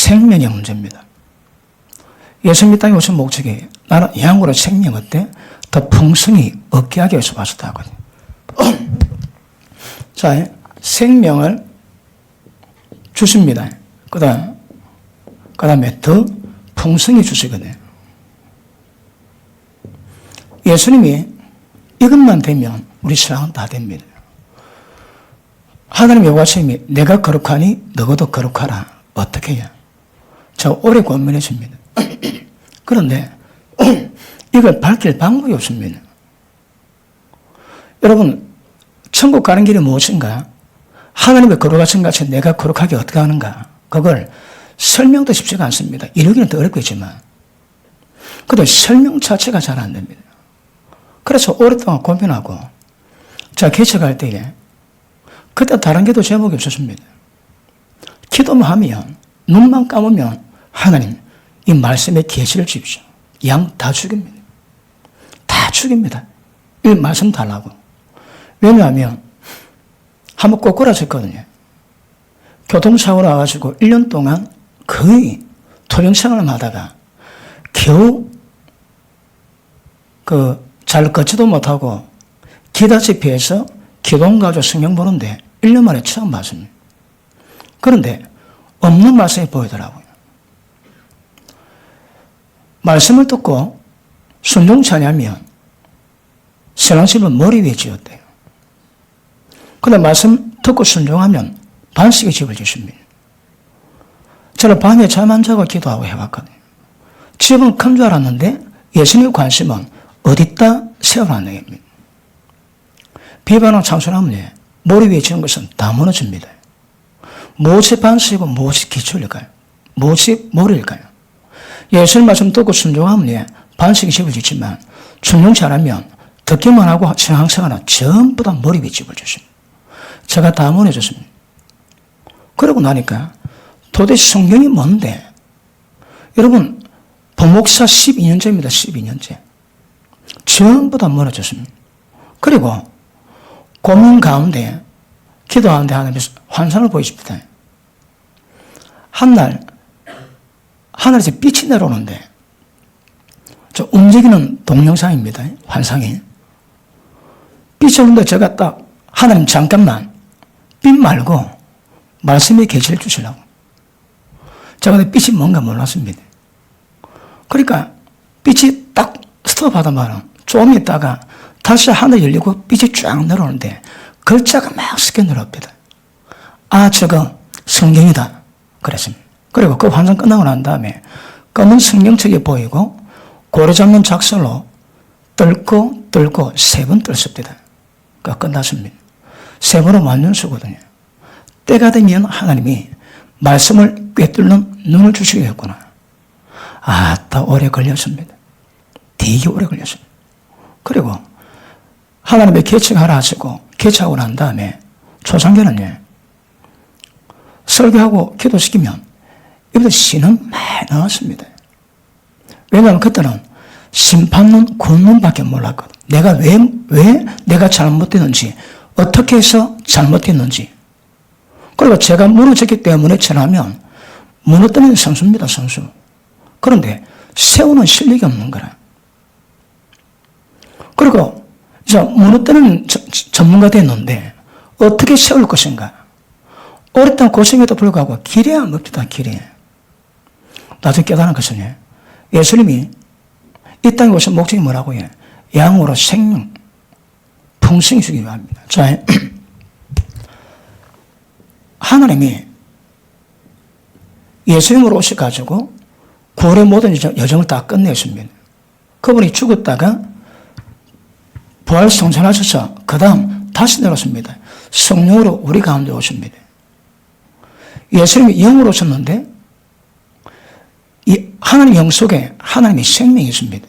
생명의 문제입니다. 예수님 이 땅에 오신 목적이 나는 양으로 생명 어때? 더 풍성히 얻게 하기 위해서 왔었다 하거든요. 자, 생명을 주십니다. 그 다음에 더 풍성히 주시거든요. 예수님이 이것만 되면 우리 신앙은 다 됩니다. 하나님의 요구하심이 내가 거룩하니 너도 거룩하라. 어떻게 해야? 저 오래 고민했습니다. 그런데 이걸 밝힐 방법이 없습니다. 여러분, 천국 가는 길이 무엇인가? 하나님의 거룩하신 같이 내가 거룩하게 어떻게 하는가? 그걸 설명도 쉽지가 않습니다. 이루기는 더 어렵겠지만. 그래도 설명 자체가 잘 안 됩니다. 그래서 오랫동안 고민하고, 자, 개척할 때에, 그때 다른 게도 제목이 없었습니다. 기도만 하면, 눈만 감으면, 하나님, 이 말씀에 계시를 주십시오. 양 다 죽입니다. 다 죽입니다. 이 말씀 달라고. 왜냐하면, 한번 꼬꾸라졌거든요. 교통사고로 와가지고 1년 동안 거의 토병생활을 하다가 겨우 잘 걷지도 못하고 기다치피해서 기도원 가지고 성경 보는데 1년 만에 처음 봤습니다. 그런데 없는 말씀이 보이더라고요. 말씀을 듣고 순종치 않으면 신앙집을 머리 위에 지었대요. 그런데 말씀 듣고 순종하면 반석의 집을 지십니다. 저는 밤에 잠 안 자고 기도하고 해봤거든요. 집은 큰 줄 알았는데 예수님의 관심은 어디다 세워놨는 겁니다. 비바람 참선하면 머리 위에 지은 것은 다 무너집니다. 무엇이 반석이고 무엇이 기초일까요? 무엇이 머리일까요? 예수님 말씀 듣고 순종하면 반석의 집을 짓지만 순종치 않으면 듣기만 하고 신앙생활은 전부 다 머리 위에 집을 짓습니다. 제가 다 무너졌습니다. 그러고 나니까 도대체 성경이 뭔데? 여러분, 부목사 12년째입니다. 12년째. 전부 다 무너졌습니다. 그리고 고민 가운데, 기도하는데 하나님께서 환상을 보이십니다. 한날, 하늘에서 빛이 내려오는데, 저 움직이는 동영상입니다. 환상이. 빛이 오는데 제가 딱, 하나님 잠깐만, 빛 말고, 말씀의 계시를 주시려고. 제가 근데 빛이 뭔가 몰랐습니다. 그러니까 빛이 딱 스톱하다만 좀 있다가 다시 하늘 열리고 빛이 쫙 내려오는데 글자가 막 스쳐 내려옵니다. 아, 저거 성경이다. 그랬습니다. 그리고 그 환상 끝나고 난 다음에 검은 성경책이 보이고 고리 잡는 작설로 뜰고 3번 뜰습니다. 끝났습니다. 3번은 완전수거든요. 때가 되면 하나님이 말씀을 꿰뚫는 눈을 주시겠구나. 다 오래 걸렸습니다. 되게 오래 걸렸습니다. 그리고 하나님의 개척하라 하시고 개척하고 난 다음에 초창기는요. 설교하고 기도시키면 이보다 신은 많이 나왔습니다. 왜냐하면 그때는 심판론, 군론밖에 몰랐거든. 내가 왜 내가 잘못됐는지, 어떻게 해서 잘못됐는지. 그리고 제가 무너졌기 때문에 전하면 무너뜨리는 선수입니다, 선수. 그런데 세우는 실력이 없는 거라. 그리고 이제 무너뜨리는 전문가 됐는데 어떻게 세울 것인가. 오랫동안 고생에도 불구하고 길이 안 봅니다, 길이. 나중에 깨달은 것은 예수님이 이 땅에 오신 목적이 뭐라고 해요? 양으로 생명, 풍성히 주기 위함입니다. 자, 하나님이 예수님으로 오셔가지고 구원의 모든 여정을 다 끝내십니다. 그분이 죽었다가 부활 성천하셔서 그 다음 다시 내려왔습니다. 성령으로 우리 가운데 오십니다. 예수님이 영으로 오셨는데 이 하나님 영 속에 하나님의 생명이 있습니다.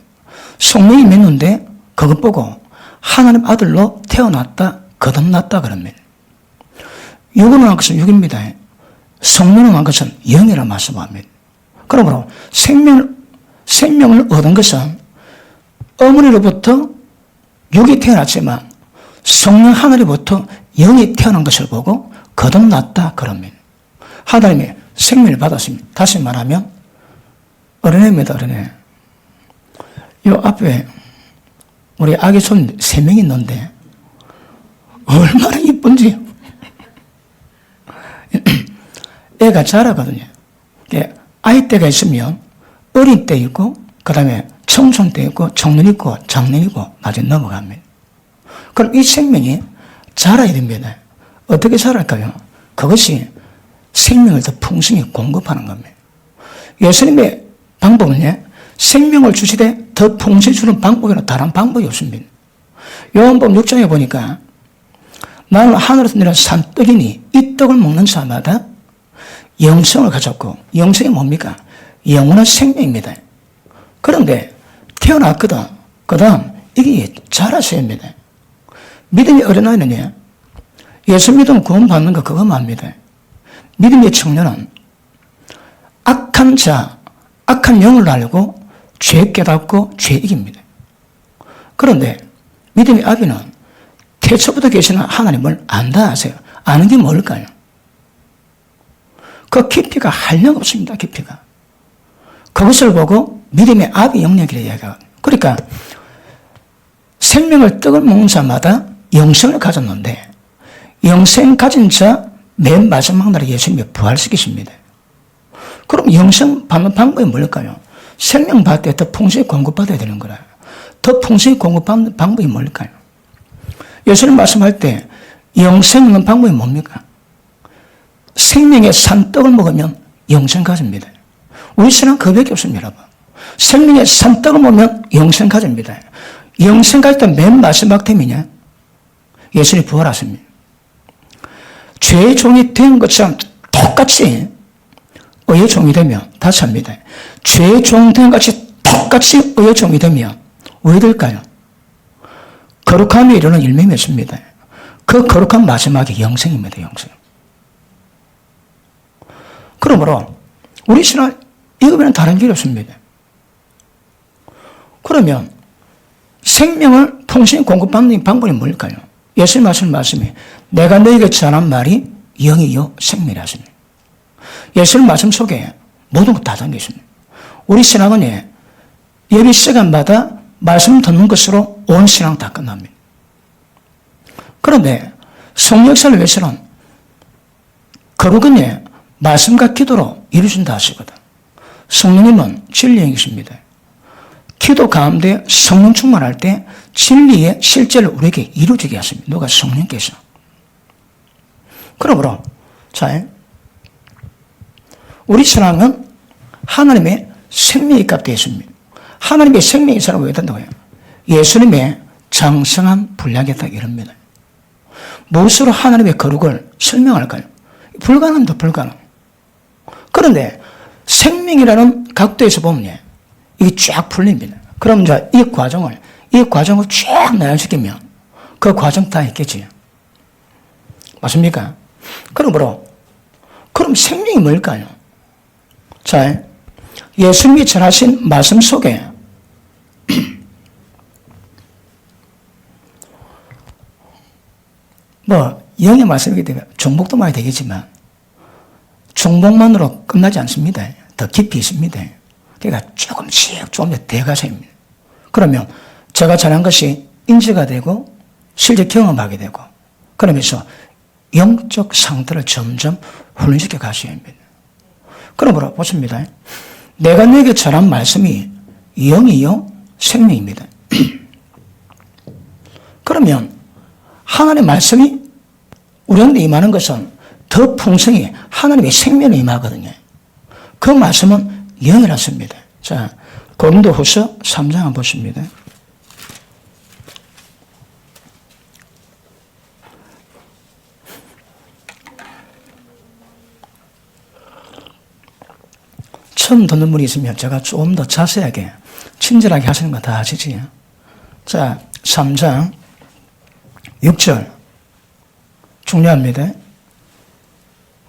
성령이 믿는데 그것 보고 하나님 아들로 태어났다, 거듭났다 그럽니다. 육으로 난 것은 육입니다. 성령으로 난 것은 영이라 말씀합니다. 그러므로 생명을 얻은 것은 어머니로부터 육이 태어났지만 성령 하늘로부터 영이 태어난 것을 보고 거듭났다 그럽니다. 하나님의 생명을 받았습니다. 다시 말하면 어린애입니다. 어린애. 요 앞에 우리 아기 손 3명 있는데 얼마나 이쁜지. 애가 자라거든요. 아이 때가 있으면 어린 때 있고 그 다음에 청소년 때 있고 청년 있고 장년 있고 나중에 넘어갑니다. 그럼 이 생명이 자라야 됩니다. 어떻게 자랄까요? 그것이 생명을 더 풍성히 공급하는 겁니다. 예수님의 방법은요, 생명을 주시되 더 풍성히 주는 방법이나 다른 방법이 없습니다. 요한복음 6장에 보니까 나는 하늘에서 내린 산떡이니 이 떡을 먹는 자마다 영생을 가졌고, 영생이 뭡니까? 영원한 생명입니다. 그런데 태어났거든. 그 다음 이게 자라서야 합니다. 믿음의 어린아이는요, 예수 믿으면 구원받는 거 그거만 합니다. 믿음의 청년은 악한 자, 악한 영을 알고 죄 깨닫고 죄 이깁니다. 그런데 믿음의 아비는 태초부터 계시는 하나님을 안다 하세요. 아는 게 뭘까요? 그 깊이가 한량 없습니다. 깊이가. 그것을 보고 믿음의 아비 영역이라 이야기하거든요. 그러니까 생명을 떡을 먹는 자마다 영생을 가졌는데 영생 가진 자 맨 마지막 날에 예수님이 부활시키십니다. 그럼 영생 받는 방법이 뭘까요? 생명 받을 때 더 풍성히 공급받아야 되는 거라. 더 풍성히 공급받는 방법이 뭘까요? 예수님 말씀할 때 영생 얻는 방법이 뭡니까? 생명의 산떡을 먹으면 영생 가집니다. 우리 신앙 그밖에 없습니다, 여러분. 생명의 산떡을 먹으면 영생 가집니다. 영생 갈 때 맨 마지막 템이냐? 예수님이 부활하십니다. 죄의 종이 된 것처럼 똑같이 의의 종이 되면, 다시 합니다. 죄의 종 된 것이 똑같이 의의 종이 되면 왜 될까요? 거룩함이 이루는 일명이 있습니다. 그 거룩한 마지막이 영생입니다. 영생. 그러므로 우리 신앙 이거는 다른 길이 없습니다. 그러면 생명을 통신히 공급받는 방법이 뭘까요? 예수님 하시는 말씀이 내가 너에게 전한 말이 영이요 생명이라 하십니다. 예수님 말씀 속에 모든 것 다 담겨 있습니다. 우리 신앙은 예비 시간마다 말씀 듣는 것으로 온 신앙 다 끝납니다. 그런데 성역사를 위해서는 거룩은 말씀과 기도로 이루어진다 하시거든. 성령님은 진리의 영이십니다. 기도 가운데 성령 충만할 때 진리의 실제를 우리에게 이루어지게 하십니다. 누가? 성령께서. 그러므로 자, 우리 신앙은 하나님의 생명이 값되어 있습니다. 하나님의 생명이 사람 왜 된다고요? 예수님의 장성한 분량이 딱 이럽니다. 무엇으로 하나님의 거룩을 설명할까요? 불가능합니다. 불가능. 그런데 생명이라는 각도에서 보면 이게 쫙 풀립니다. 그럼 이제 이 과정을 쫙 나열시키면 그 과정 다 있겠지요. 맞습니까? 그러므로 그럼 생명이 뭘까요? 자, 예수님이 전하신 말씀 속에 영의 말씀이기 때문에 중복도 많이 되겠지만 중복만으로 끝나지 않습니다. 더 깊이 있습니다. 그러니까 조금씩 대가세입니다. 그러면 제가 전한 것이 인지가 되고 실제 경험하게 되고 그러면서 영적 상태를 점점 훈련시켜 가셔야 합니다. 그러므로 보십니다. 내가 너에게 전한 말씀이 영이요 생명입니다. 그러면 하나님의 말씀이 우리한테 임하는 것은 더 풍성히 하나님의 생명이 임하거든요. 그 말씀은 영이라습니다. 자, 고린도후서 3장 한번 보십니다. 처음 듣는 분이 있으면 제가 좀 더 자세하게 친절하게 하시는 거 다 아시지요? 자, 3장 6절 중요합니다.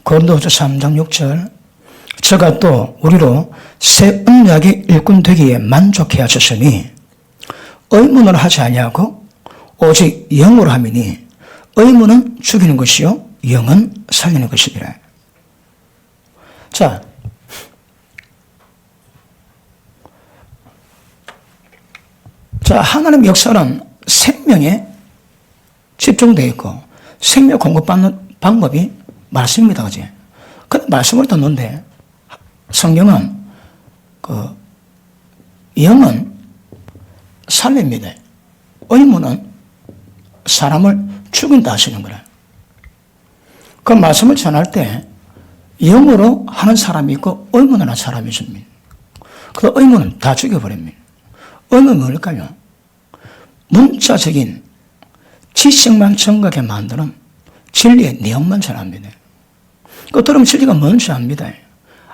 고린도후서 3장 6절 저가 또 우리로 새 언약의 일꾼 되기에 만족해 하셨으니 의문으로 하지 아니하고 오직 영으로 함이니 의문은 죽이는 것이요 영은 살리는 것이니라. 자, 하나님의 역사는 생명에 집중되어 있고 생명 공급받는 방법이 말씀입니다. 그지? 그 말씀을 듣는데 성경은 영은 살립니다. 의문은 사람을 죽인다 하시는 거라. 그 말씀을 전할 때 영으로 하는 사람이 있고 의문을 하는 사람이 있습니다. 그 의문은 다 죽여버립니다. 의문은 뭘까요? 문자적인 지식만 정각에 만드는 진리의 내용만 전합니다. 그 들으면 진리가 뭔지 압니다.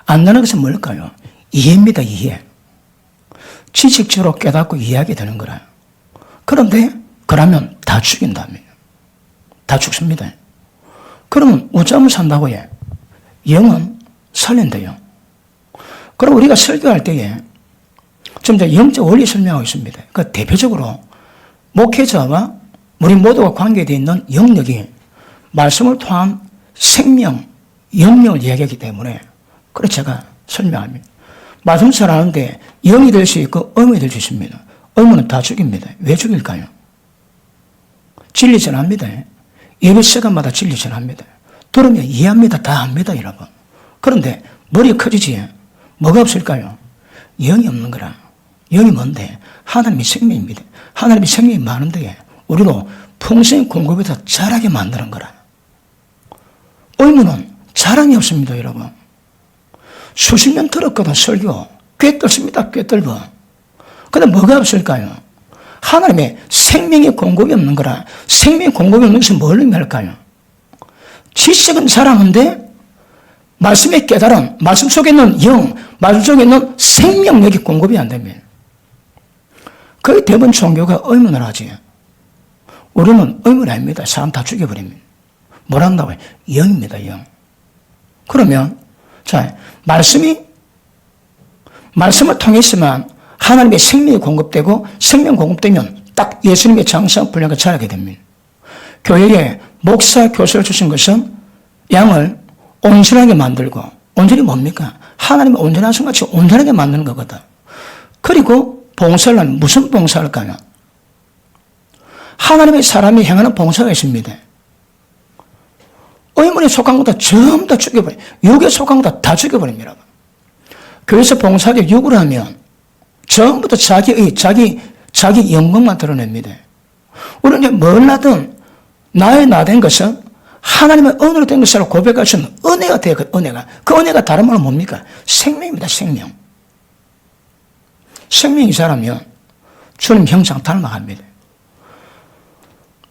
안다는 것은 뭘까요? 이해입니다. 이해. 지식적으로 깨닫고 이해하게 되는 거라. 그런데 그러면 다 죽인다며. 다 죽습니다. 그러면 우잠을 산다고 해. 영은 살린대요. 그럼 우리가 설교할 때에 좀 이제 영적 원리 설명하고 있습니다. 그 대표적으로 목회자와 우리 모두가 관계되어 있는 영역이 말씀을 통한 생명, 영역을 이야기하기 때문에 그래서 제가 설명합니다. 말씀 전하는데 영이 될 수 있고 의문이 될 수 있습니다. 의문은 다 죽입니다. 왜 죽일까요? 진리 전합니다. 예배 시간마다 진리 전합니다. 들으면 이해합니다. 다 압니다, 여러분. 그런데 머리가 커지지 뭐가 없을까요? 영이 없는 거라. 영이 뭔데? 하나님의 생명입니다. 하나님의 생명이 많은데 우리도 풍성히 공급해서 자라게 만드는 거라. 의문은 자랑이 없습니다, 여러분. 수십 년 들었거든, 설교. 꽤 뜰습니다, 꽤 뜰고. 근데 뭐가 없을까요? 하나님의 생명의 공급이 없는 거라. 생명의 공급이 없는 것은 뭘 의미할까요? 지식은 자라는데 말씀의 깨달음, 말씀 속에 있는 영, 말씀 속에 있는 생명력이 공급이 안 됩니다. 거의 대부분 종교가 의문을 하지. 우리는 의문 아닙니다. 사람 다 죽여버립니다. 뭘 한다고요? 영입니다, 영. 그러면, 자, 말씀을 통해서만 하나님의 생명이 공급되고 생명 공급되면 딱 예수님의 장성 분량을 자라게 됩니다. 교회에 목사, 교수를 주신 것은 양을 온전하게 만들고, 온전히 뭡니까? 하나님의 온전한 성같이 온전하게 만드는 거거든. 그리고 봉사를 하면 무슨 봉사할까요? 하나님의 사람이 행하는 봉사가 있습니다. 의문에 속한 것도 전부 다 죽여버려요. 육에 속한 것도 다 죽여버립니다. 교회에서 봉사하게 육을 하면 전부 다 자기 영광만 드러냅니다. 우리는 뭘 하든 나의 나 된 것은 하나님의 은혜로 된 것으로 고백할 수 있는 은혜가 돼요. 그 은혜가 다른 말은 뭡니까? 생명입니다. 생명. 생명이 자라면 주님 형상 닮아갑니다.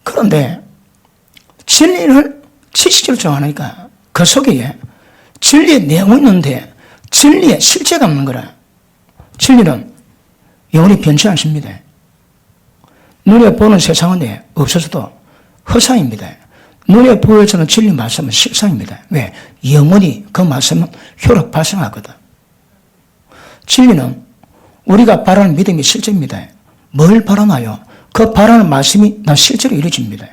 그런데 진리를 지식적으로 정하니까 그 속에 진리의 내용이 있는데 진리의 실제가 없는 거라. 진리는 영원히 변치 않습니다. 눈에 보는 세상은 없어서도 허상입니다. 눈에 보여지는 진리 말씀은 실상입니다. 왜? 영원히 그 말씀은 효력 발생하거든. 진리는 우리가 바라는 믿음이 실제입니다. 뭘 바라나요? 그 바라는 말씀이 나 실제로 이루어집니다.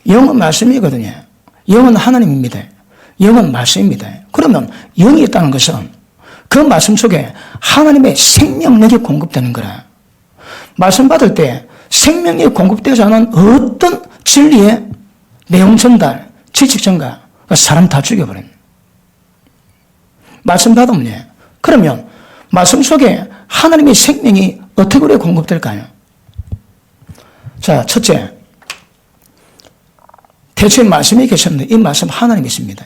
영은 말씀이거든요. 영은 하나님입니다. 영은 말씀입니다. 그러면 영이 있다는 것은 그 말씀 속에 하나님의 생명력이 공급되는 거라. 말씀 받을 때 생명력이 공급되지 않은 어떤 진리의 내용 전달, 지식 전달, 사람 다 죽여버립니다. 말씀 받으면 그러면 말씀 속에 하나님의 생명이 어떻게 우리에 공급될까요? 자, 첫째, 태초에 말씀이 계셨는데 이 말씀 하나님이 있습니다.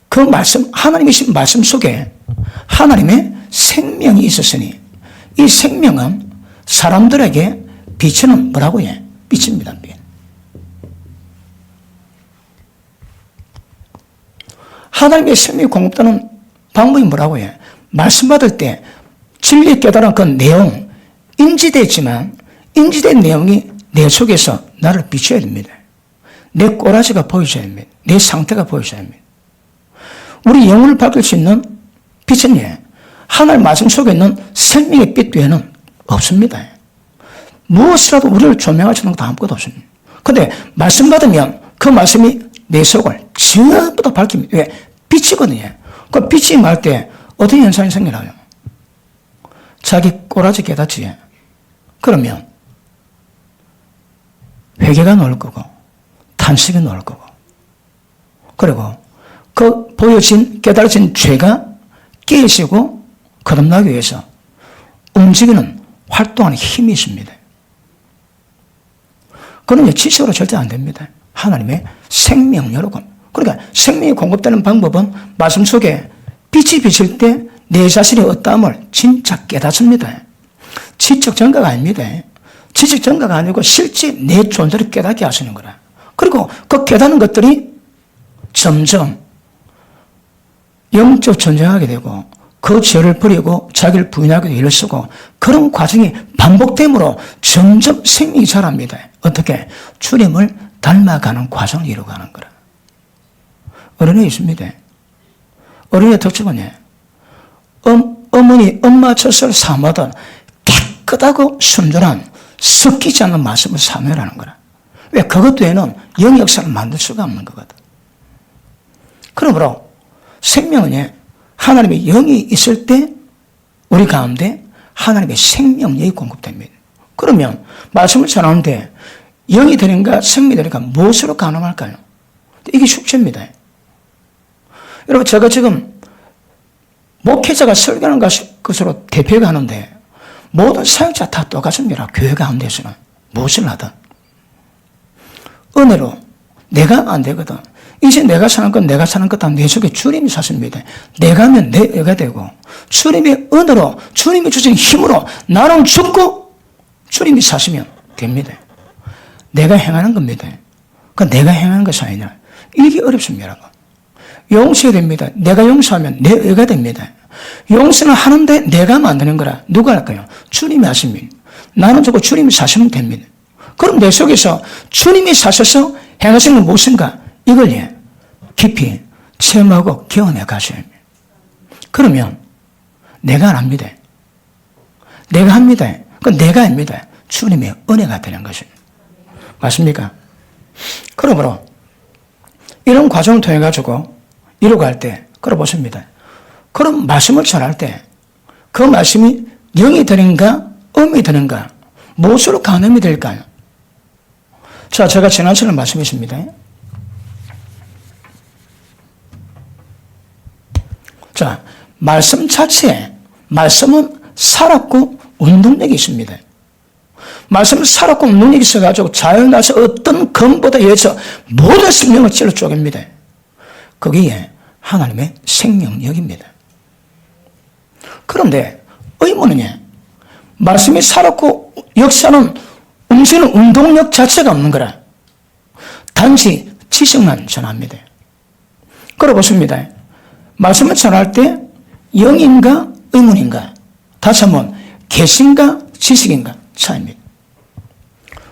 그 말씀, 하나님이신 말씀 속에 하나님의 생명이 있었으니 이 생명은 사람들에게 비치는 뭐라고 해? 빛입니다. 빛. 하나님의 생명이 공급되는 방법이 뭐라고 해? 말씀 받을 때 진리에 깨달은 그 내용, 인지되지만 인지된 내용이 내 속에서 나를 비춰야 됩니다. 내 꼬라지가 보여줘야 됩니다. 내 상태가 보여줘야 됩니다. 우리 영혼을 밝힐 수 있는 빛은 하나님 말씀 속에 있는 생명의 빛 외에는 없습니다. 무엇이라도 우리를 조명할 수 있는 것도 아무것도 없습니다. 그런데 말씀 받으면 그 말씀이 내 속을 전부 다 밝힙니다. 왜? 빛이거든요. 그 빛이 임할 때 어떤 현상이 생겨나요? 자기 꼬라지 깨닫지. 그러면 회개가 나올 거고 탄식이 나올 거고, 그리고 그 보여진 깨달아진 죄가 깨지고 거듭나기 위해서 움직이는 활동하는 힘이 있습니다. 그건 지식으로 절대 안 됩니다. 하나님의 생명력으로. 그러니까 생명이 공급되는 방법은 말씀 속에 빛이 비칠 때 내 자신의 어떠함을 진짜 깨닫습니다. 지적 증거가 아닙니다. 지적 증거가 아니고 실제 내 존재를 깨닫게 하시는 거라. 그리고 그 깨닫는 것들이 점점 영적 전쟁하게 되고 그 죄를 버리고 자기를 부인하게 일을 쓰고, 그런 과정이 반복됨으로 점점 생명이 자랍니다. 어떻게? 주님을 닮아가는 과정을 이루어가는 거라. 어린애 있습니다. 어린애 특징은 어머니 엄마 젖을 사모하던 깨끗하고 순전한 섞이지 않는 말씀을 사모하라는 거라. 왜? 그것 외에는 영의 역사를 만들 수가 없는 거거든. 그러므로 생명은 하나님의 영이 있을 때 우리 가운데 하나님의 생명력이 공급됩니다. 그러면 말씀을 전하는데 영이 되는가 생명이 되는가 무엇으로 가늠할까요? 이게 숙제입니다. 여러분, 제가 지금 목회자가 설교하는 것으로 대표가 하는데 모든 사역자 다 똑같습니다. 교회 가운데서는 무엇을 하든 은혜로 내가 안 되거든. 이제 내가 사는 건 내가 사는 것 다 내 속에 주님이 사십니다. 내가 하면 내 애가 되고, 주님의 은혜로 주님이 주신 힘으로 나는 죽고 주님이 사시면 됩니다. 내가 행하는 겁니다. 그 내가 행하는 것이 아니라 이게 어렵습니다. 용서해야 됩니다. 내가 용서하면 내 애가 됩니다. 용서는 하는데 내가 만드는 거라. 누가 할까요? 주님이 하십니다. 나는 죽고 주님이 사시면 됩니다. 그럼 내 속에서 주님이 사셔서 행하신 건 무엇인가? 이걸 깊이 체험하고 경험해 가셔야 합니다. 그러면 내가 안 합니다. 내가 합니다. 그건 내가 아닙니다. 주님의 은혜가 되는 것입니다. 맞습니까? 그러므로 이런 과정을 통해 가지고 이루어갈 때, 그러보십니다. 그럼 말씀을 전할 때 그 말씀이 영이 되는가 음이 되는가 무엇으로 가늠이 될까요? 자, 제가 지난 시간에 말씀했습니다. 자, 말씀 자체에, 말씀은 살았고 운동력이 있습니다. 말씀은 살았고 운동력이 있어가지고 자연에서 어떤 검보다 예서 모든 생명을 찔러 쪼갭니다. 거기에 하나님의 생명력입니다. 그런데 의문은 말씀이 살았고 역사는 움직이는 운동력 자체가 없는 거라. 단지 지식만 전합니다. 그래 보십니다. 말씀을 전할 때 영인가 의문인가, 다시 한번 계신가 지식인가 차이입니다.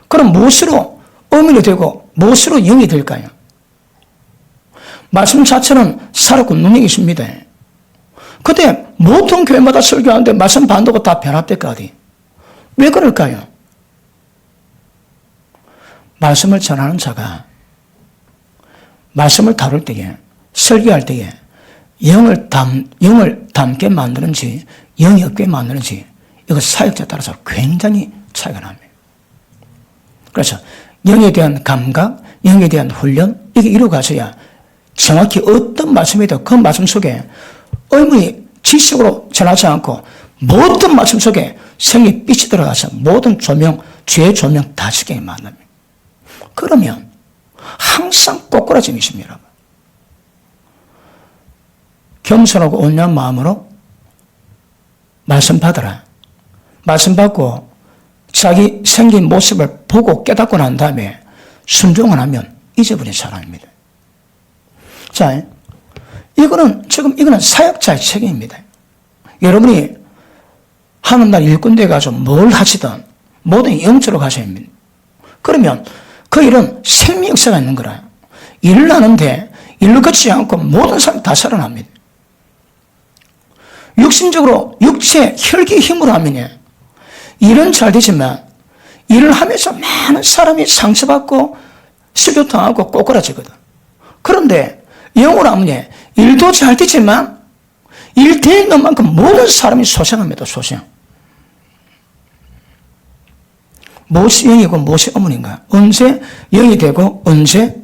그럼 무엇으로 의문이 되고 무엇으로 영이 될까요? 말씀 자체는 살았고 능력이 있습니다. 그때 모든 교회마다 설교하는데 말씀 반도가 다 변화됐거든. 왜 그럴까요? 말씀을 전하는 자가 말씀을 다룰 때에, 설교할 때에 영을 담게 만드는지 영이 없게 만드는지, 이거 사역자에 따라서 굉장히 차이가 납니다. 그래서 영에 대한 감각, 영에 대한 훈련, 이게 이루어가서야 정확히 어떤 말씀이든 그 말씀 속에 의문이 지식으로 전하지 않고 모든 말씀 속에 생의 빛이 들어가서 모든 조명, 죄의 조명 다 지게 만납니다. 그러면 항상 꼬꾸라짐이 있습니다. 겸손하고 온유한 마음으로 말씀 받으라. 말씀 받고 자기 생긴 모습을 보고 깨닫고 난 다음에 순종을 하면 잊어버린 사람입니다. 자, 이거는 사역자의 책임입니다. 여러분이 하는 날 일꾼되어 가지고 뭘 하시든 모든 영적으로 가셔야 합니다. 그러면 그 일은 생명 역사가 있는 거라. 일을 하는데 일을 거치지 않고 모든 사람이 다 살아납니다. 육신적으로 육체, 혈기 힘으로 하면 일은 잘 되지만 일을 하면서 많은 사람이 상처받고 실효당하고 꼬꾸라지거든. 그런데 영으로 하면 일도 잘 되지만 일 되는 것만큼 모든 사람이 소생합니다. 소생. 무엇이 영이고 무엇이 어머니인가? 언제 영이 되고 언제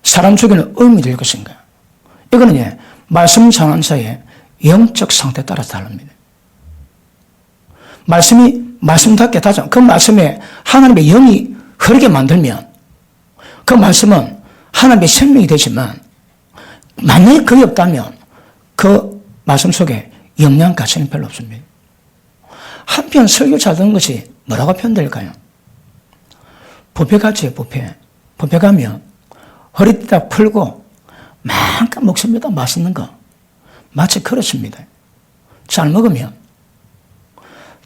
사람 속에는 음이 될 것인가? 이거는 말씀 전환자의 영적 상태에 따라서 다릅니다. 말씀답게 다져. 그 말씀에 하나님의 영이 흐르게 만들면 그 말씀은 하나님의 생명이 되지만 만약에 그게 없다면 그 말씀 속에 영양 가치는 별로 없습니다. 한편 설교 잘 듣는 것이 뭐라고 표현될까요? 뷔페 같이 뷔페. 뷔페 가면 허리 딱 풀고 만큼 먹습니다. 맛있는 거. 마치 그렇습니다. 잘 먹으면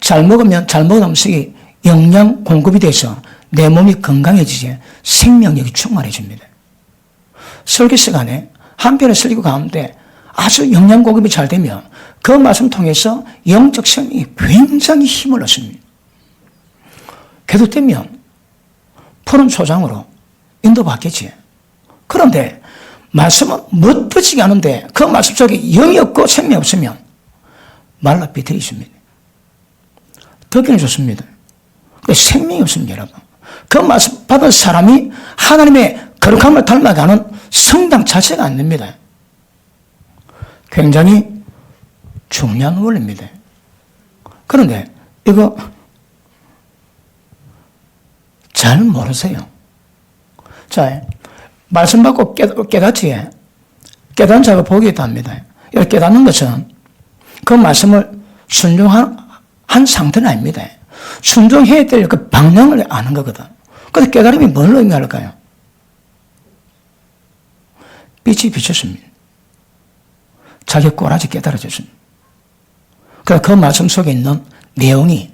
잘 먹은 음식이 영양 공급이 돼서 내 몸이 건강해지지 생명력이 충만해집니다. 설교 시간에 한편의 설교 가운데 아주 영양 공급이 잘 되면 그 말씀 통해서 영적 생명이 굉장히 힘을 얻습니다. 계속되면 푸른 초장으로 인도받겠지. 그런데 말씀은 멋지지 않은데 그 말씀 속에 영이 없고 생명이 없으면 말라 비틀어집니다. 듣기는 좋습니다. 생명이 없습니다, 여러분. 그 말씀 받은 사람이 하나님의 거룩함을 닮아가는 성장 자체가 안 됩니다. 굉장히 중요한 원리입니다. 그런데 이거 잘 모르세요. 자, 말씀 받고 깨닫지. 깨닫는 자가 복이 있다 합니다. 이렇게 깨닫는 것은 그 말씀을 순종한 상태는 아닙니다. 순종해야 될 그 방향을 아는 거거든. 그런데 깨달음이 뭘 의미할까요? 빛이 비쳤습니다. 자기 꼬라지 깨달아졌습니다. 그래서 그 말씀 속에 있는 내용이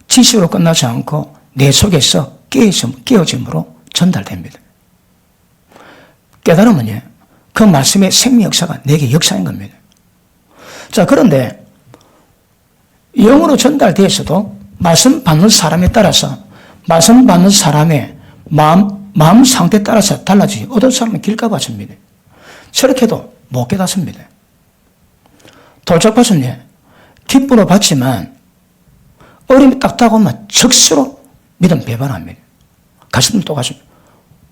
지식으로 끝나지 않고 내 속에서 깨어짐으로 전달됩니다. 깨달음은 그 말씀의 생명 역사가 내게 역사인 겁니다. 자, 그런데 영으로 전달되어서도 말씀 받는 사람에 따라서 말씀 받는 사람의 마음 상태에 따라서 달라지지. 어떤 사람은 길가봤습니다. 저렇게도 못 깨닫습니다. 돌짝밭은 기쁨으로 받지만 어림이 딱딱 오면 적시로 믿음 배반합니다. 가슴도 또 가슴.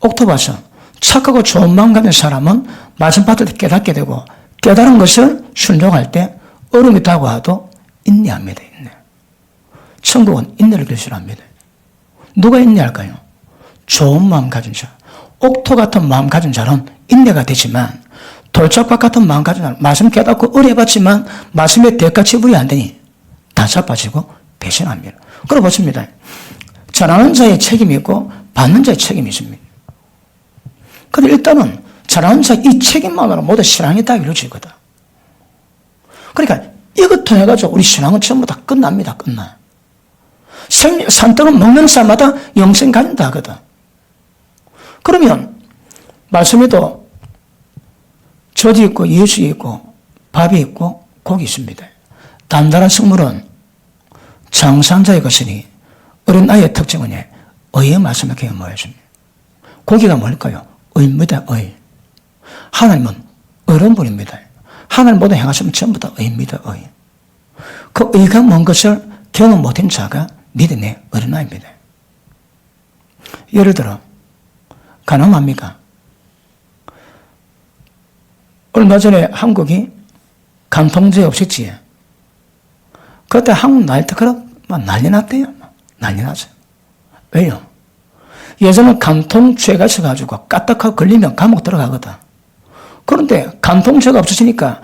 옥토밭은 착하고 좋은 마음 가진 사람은 말씀 받을 때 깨닫게 되고 깨달은 것을 순종할 때 어림이 다가와도 인내합니다. 인내. 천국은 인내를 교실합니다. 누가 인내할까요? 좋은 마음 가진 자. 옥토 같은 마음 가진 자는 인내가 되지만 돌짝밭 같은 마음 가진 자는 말씀 깨닫고 의뢰받지만 말씀의 대가 지불이 안 되니 단사빠지고 배신합니다. 그러고 보십니다. 전하는 자의 책임이 있고 받는 자의 책임이 있습니다. 그런데 일단은 전하는 자 이 책임만으로 모두 신앙이 다 이루어지거든. 그러니까 이것 통해가지고 우리 신앙은 전부 다 끝납니다. 끝나. 산떡을 먹는 사람마다 영생 가진다 하거든. 그러면 말씀에도 젖이 있고 예수 있고 밥이 있고 고기 있습니다. 단단한 식물은 장산자의 것이니 어린 아이의 특징은 의의 말씀을 그냥 모여줍니다. 고기가 뭘까요? 의입니다. 의. 하나님은 의로운 분입니다. 하나님 모든 행하시면 전부 다 의입니다. 의. 그 의가 뭔 것을 경험 못한 자가 믿음의 어린아이입니다. 예를 들어 가늠합니까? 얼마 전에 한국이 간통죄 없었지. 그때 한국 나이트 클럽 난리 났대요. 난리 났어요. 왜요? 예전에 간통죄가 있어가지고 까딱하고 걸리면 감옥 들어가거든. 그런데 간통죄가 없어지니까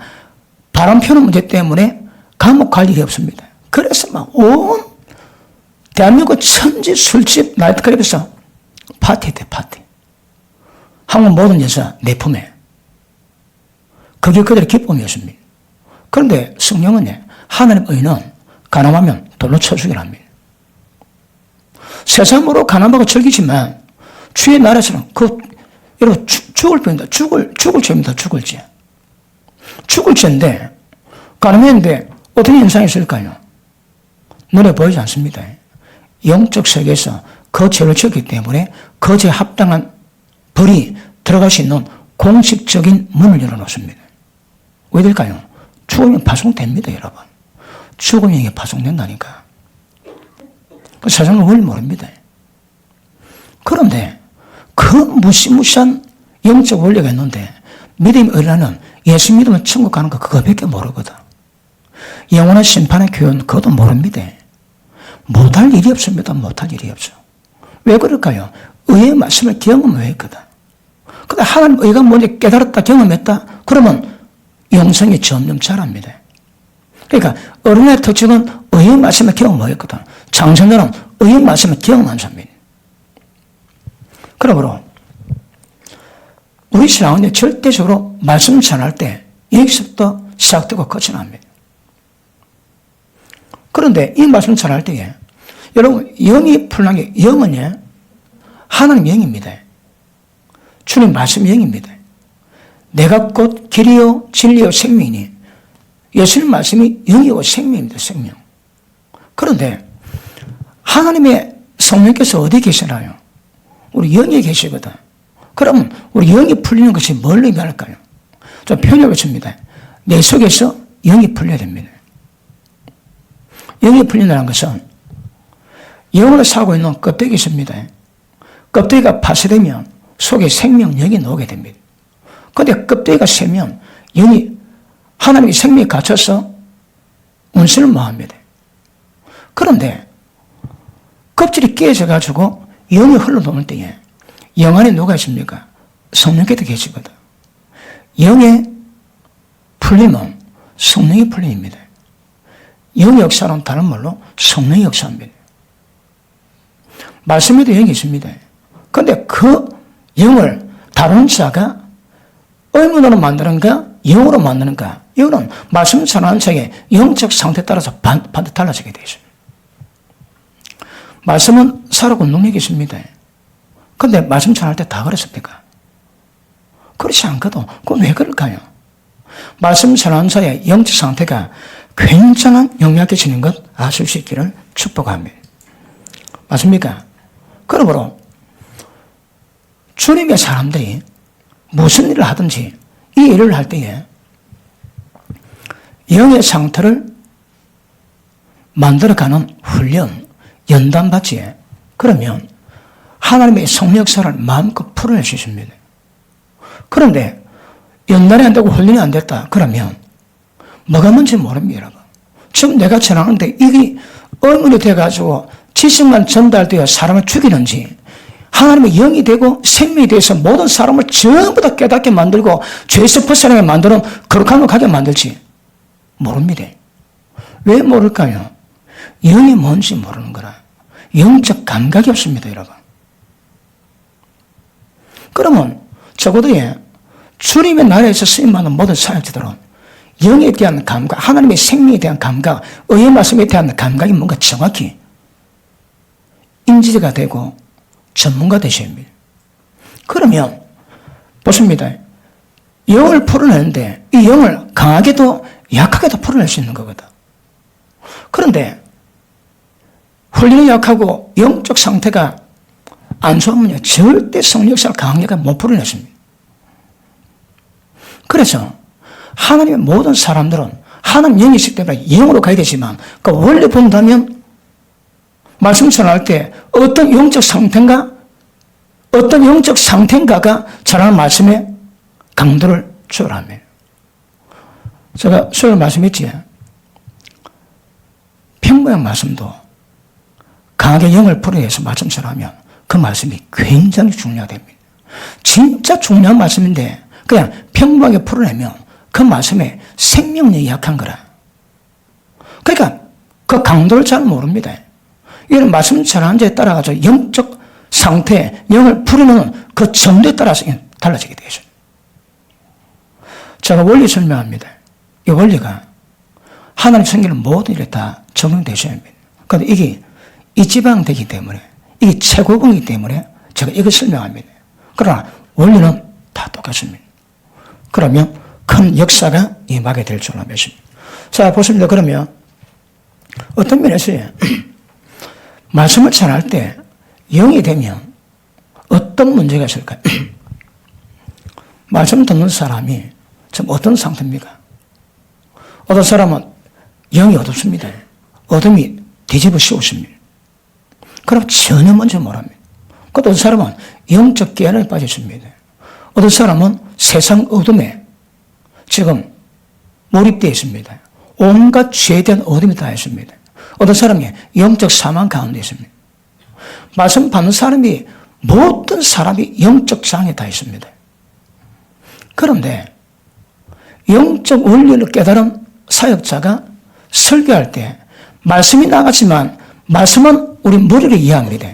바람 피우는 문제 때문에 감옥 갈 일이 없습니다. 그래서 막 온 대한민국 천지 술집 나이트클럽에서 파티했대, 파티. 한국 모든 여자 내 품에. 그게 그들의 기쁨이었습니다. 그런데 성령은 하나님 의는 가늠하면 돌로 쳐 죽이라 합니다. 세상으로 가늠하고 즐기지만 주의 나라에서는 여러분 죽을 병이다. 죽을 죄입니다. 죽을 죄. 죽을 죄인데 가늠했는데 어떤 현상이 있을까요? 눈에 보이지 않습니다. 영적 세계에서 그 죄를 지었기 때문에 그 죄에 합당한 벌이 들어갈 수 있는 공식적인 문을 열어놓습니다. 왜 될까요? 죽으면 파송됩니다, 여러분. 죽으면 이게 파송된다니까. 그 세상은 원리 모릅니다. 그런데 그 무시무시한 영적 원리가 있는데 믿음이 어린아이는 예수 믿으면 천국 가는 거 그거밖에 모르거든. 영원한 심판의 교훈 그것도 모릅니다. 못할 일이 없습니다. 못할 일이 없어. 왜 그럴까요? 의의 말씀을 경험했거든. 근데 하나님 의가 뭔지 깨달았다 경험했다 그러면 영성이 점점 자랍니다. 그러니까 어른의 특징은 의의 말씀을 경험했거든. 장성들은 의의 말씀을 경험한 사람입니다. 그러므로 우리 신앙은 절대적으로 말씀 전할 때 여기서부터 시작되고 끝이 납니다. 그런데 이 말씀 전할 때에 여러분 영이 풀난 게 영은 하나님 영입니다. 주님 말씀 영입니다. 내가 곧 길이요 진리요 생명이니 예수님 말씀이 영이고 생명입니다. 생명. 그런데 하나님의 성령께서 어디 계시나요? 우리 영에 계시거든. 그럼 우리 영이 풀리는 것이 뭘 의미할까요? 좀 표현해보겠습니다. 내 속에서 영이 풀려야 됩니다. 영이 풀린다는 것은 영으로 사고 있는 껍데기 있습니다. 껍데기가 파쇄되면 속에 생명, 영이 나오게 됩니다. 그런데 껍데기가 세면 영이 하나님의 생명이 갇혀서 운신을 모합니다. 그런데 껍질이 깨져가지고 영이 흘러도는 때에 영 안에 누가 있습니까? 성령께서 계시거든. 영에 풀리면 성령이 풀림입니다. 영의 역사는 다른 말로 성령의 역사입니다. 말씀에도 영이 있습니다. 그런데 그 영을 다른 자가 의문으로 만드는가 영으로 만드는가 이거는 말씀 전하는 자의 영적 상태에 따라서 반드시 달라지게 되어 있습니다. 말씀은 살아고 능력이 있습니다. 그런데 말씀 전할 때 다 그렇습니까? 그렇지 않거든. 그건 왜 그럴까요? 말씀 전하는 자의 영적 상태가 굉장한 영향력이 것 아실 수 있기를 축복합니다. 맞습니까? 그러므로 주님의 사람들이 무슨 일을 하든지 이 일을 할 때에 영의 상태를 만들어가는 훈련, 연단받지 그러면 하나님의 성령 역사를 마음껏 풀어낼 수 있습니다. 그런데 연단이 안 되고 훈련이 안 됐다 그러면 뭐가 뭔지 모릅니다. 여러분. 지금 내가 전하는데 이게 의문이 돼가지고 지식만 전달되어 사람을 죽이는지 하나님의 영이 되고 생명이 되어서 모든 사람을 전부 다 깨닫게 만들고 죄에서 벗어나게 만드는 거룩한 걸 가게 만들지 모릅니다. 왜 모를까요? 영이 뭔지 모르는 거라. 영적 감각이 없습니다, 여러분. 그러면 적어도 주님의 나라에서 쓰임받는 모든 사역자들은 영에 대한 감각, 하나님의 생명에 대한 감각, 의의 말씀에 대한 감각이 뭔가 정확히 인지가 되고 전문가 되셔야 합니다. 그러면 보십니다. 영을 풀어내는데 이 영을 강하게도 약하게도 풀어낼 수 있는 거거든. 그런데 훈련이 약하고 영적 상태가 안 좋으면 절대 성령 역사를 강하게 못 풀어냈습니다. 그래서 하나님의 모든 사람들은 하나님 영이 있기 때문에 영으로 가야 되지만 그 원래 본다면 말씀 전할 때 어떤 영적 상태인가가 전하는 말씀에 강도를 조율합니다. 제가 수요일 말씀했지. 평범한 말씀도 강하게 영을 풀어내서 말씀 전하면 그 말씀이 굉장히 중요하답니다. 진짜 중요한 말씀인데 그냥 평범하게 풀어내면 그 말씀에 생명력이 약한 거라. 그러니까 그 강도를 잘 모릅니다. 이런 말씀 전하는 자에 따라서 영적 상태, 영을 풀어내는 그 정도에 따라서 달라지게 되죠. 제가 원리 설명합니다. 이 원리가 하나님 성경의 모든 일에 다 적용되셔야 합니다. 그런데 이게 이지방되기 때문에 이게 최고봉이기 때문에 제가 이걸 설명합니다. 그러나 원리는 다 똑같습니다. 그러면 큰 역사가 임하게 될 줄로 믿습니다. 자, 보십니다. 그러면 어떤 면에서요. 말씀을 전할 때 영이 되면 어떤 문제가 있을까요? 말씀 듣는 사람이 지금 어떤 상태입니까? 어떤 사람은 영이 어둡습니다. 어둠이 뒤집어 씌웠습니다. 그럼 전혀 뭔지 모릅니다. 어떤 사람은 영적 깨알에 빠져 있습니다. 어떤 사람은 세상 어둠에 지금 몰입되어 있습니다. 온갖 죄에 대한 어둠이 다 있습니다. 어떤 사람이 영적 사망 가운데 있습니다. 말씀 받는 사람이 모든 사람이 영적 장애 다 있습니다. 그런데 영적 원리를 깨달은 사역자가 설교할 때 말씀이 나가지만 말씀은 우리 머리를 이해합니다.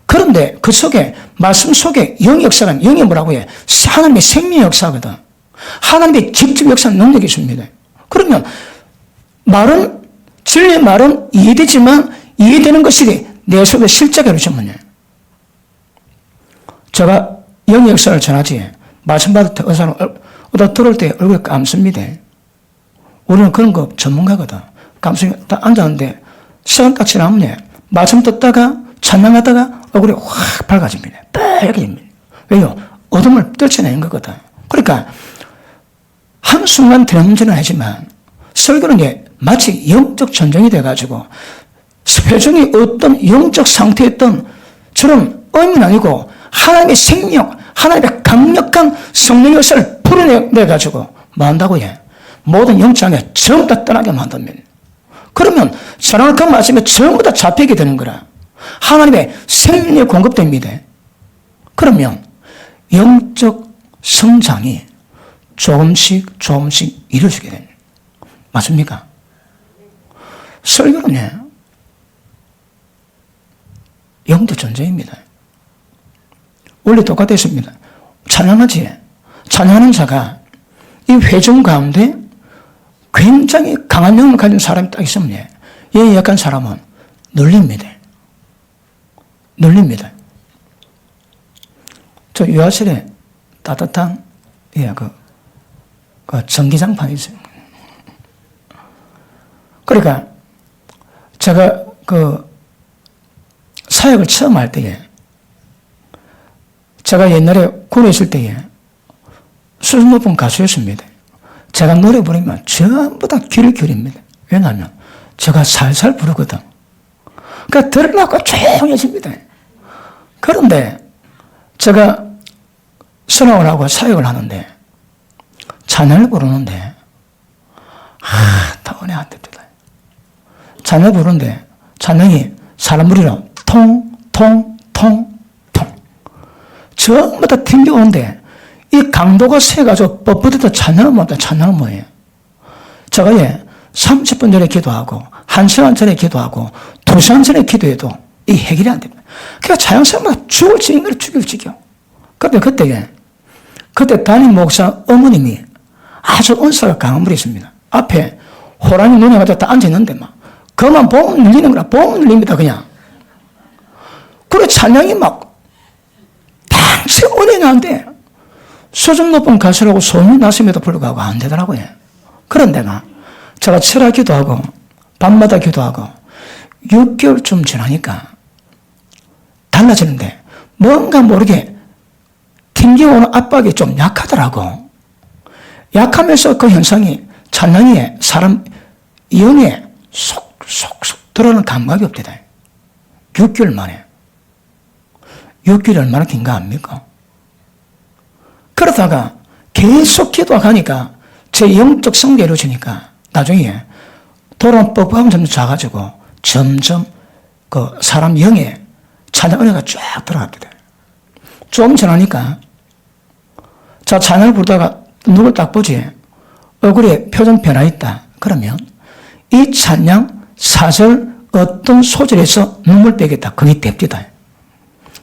그런데 그 속에 말씀 속에 영의 역사는 영이 뭐라고 해? 하나님의 생명의 역사거든. 하나님의 직접 역사는 능력이 있습니다. 그러면 말은 진리의 말은 이해되지만 이해되는 것이 내 속에 실제가 이루어지면 제가 영의 역사를 전하지 말씀 받을 때 의사는 들어올 때 얼굴에 감습니다. 우리는 그런 거 전문가거든. 감성이 딱 앉았는데 시간 딱 지나면 말씀 듣다가 찬양하다가 얼굴이 확 밝아집니다. 빨개집니다. 왜요? 어둠을 떨쳐내는 거거든. 그러니까 한순간 드럼전을 하지만 설교는 마치 영적 전쟁이 돼가지고 회중이 어떤 영적 상태였던 저런 의미는 아니고 하나님의 생명, 하나님의 강력한 성령의 역사를 풀어내가지고 뭐 한다고 해? 모든 영장에 전부 다 떠나게 만듭니다. 그러면 사랑을 그 말씀에 전부 다 잡히게 되는 거라. 하나님의 생명이 공급됩니다. 그러면 영적 성장이 조금씩 이루어지게 됩니다. 맞습니까? 설교는 영적 전쟁입니다. 원래 똑같았습니다. 찬양하지. 찬양하는 자가 이 회중 가운데 굉장히 강한 영을 가진 사람이 딱 있으면 얘 약한 사람은 눌립니다. 저 유아실에 따뜻한 그 전기장판이 있어요. 그러니까 제가 그 사역을 처음 할 때에 제가 옛날에 군에 있을 때에 수준 높은 가수였습니다. 제가 노래 부르면 전부 다 귀를 기울입니다. 왜냐하면 제가 살살 부르거든. 그러니까 들으려고 조용해집니다. 그런데 제가 선언을 하고 사역을 하는데 찬양을 부르는데 다 은혜 안 됩니다. 찬양 부르는데 찬양이 사람 머리로 통 전부 다 튕겨오는데 이 강도가 세가지고 뻣뻣해서 찬양을 못해. 찬양은 뭐예요? 제가 30분 전에 기도하고 1시간 전에 기도하고 2시간 전에 기도해도 이 해결이 안 됩니다. 그러니까 자연스럽게 죽을 지경을 죽일 지경. 그때 담임 목사 어머님이 아주 은사가 강한 분이 있습니다. 앞에 호랑이 눈에 가지고 딱 앉아있는데 막 그만 보면 눌리는 거라. 보면 눌립니다 그냥. 그래 찬양이 막 당시 은혜가 안 돼. 수준 높은 가수라고 소문이 났음에도 불구하고 안 되더라고요. 그런데 제가 철학 기도하고 밤마다 기도하고 6개월쯤 지나니까 달라지는데 뭔가 모르게 튕겨오는 압박이 좀 약하더라고. 약하면서 그 현상이 찬양에 사람 영에 속속속 들어오는 감각이 없대다. 6개월 만에. 6개월이 얼마나 긴가 압니까? 그러다가 계속 기도하니까 제 영적 성장이 이루어지니까 나중에 돌아온 뻑뻑함 점점 작아지고 점점 그 사람 영에 찬양 은혜가 쫙 들어갑니다. 좀 지나니까 자 찬양을 부르다가 누굴 딱 보지 얼굴에 표정 변화 있다. 그러면 이 찬양 4절 어떤 소절에서 눈물 빼겠다. 그게 됩니다.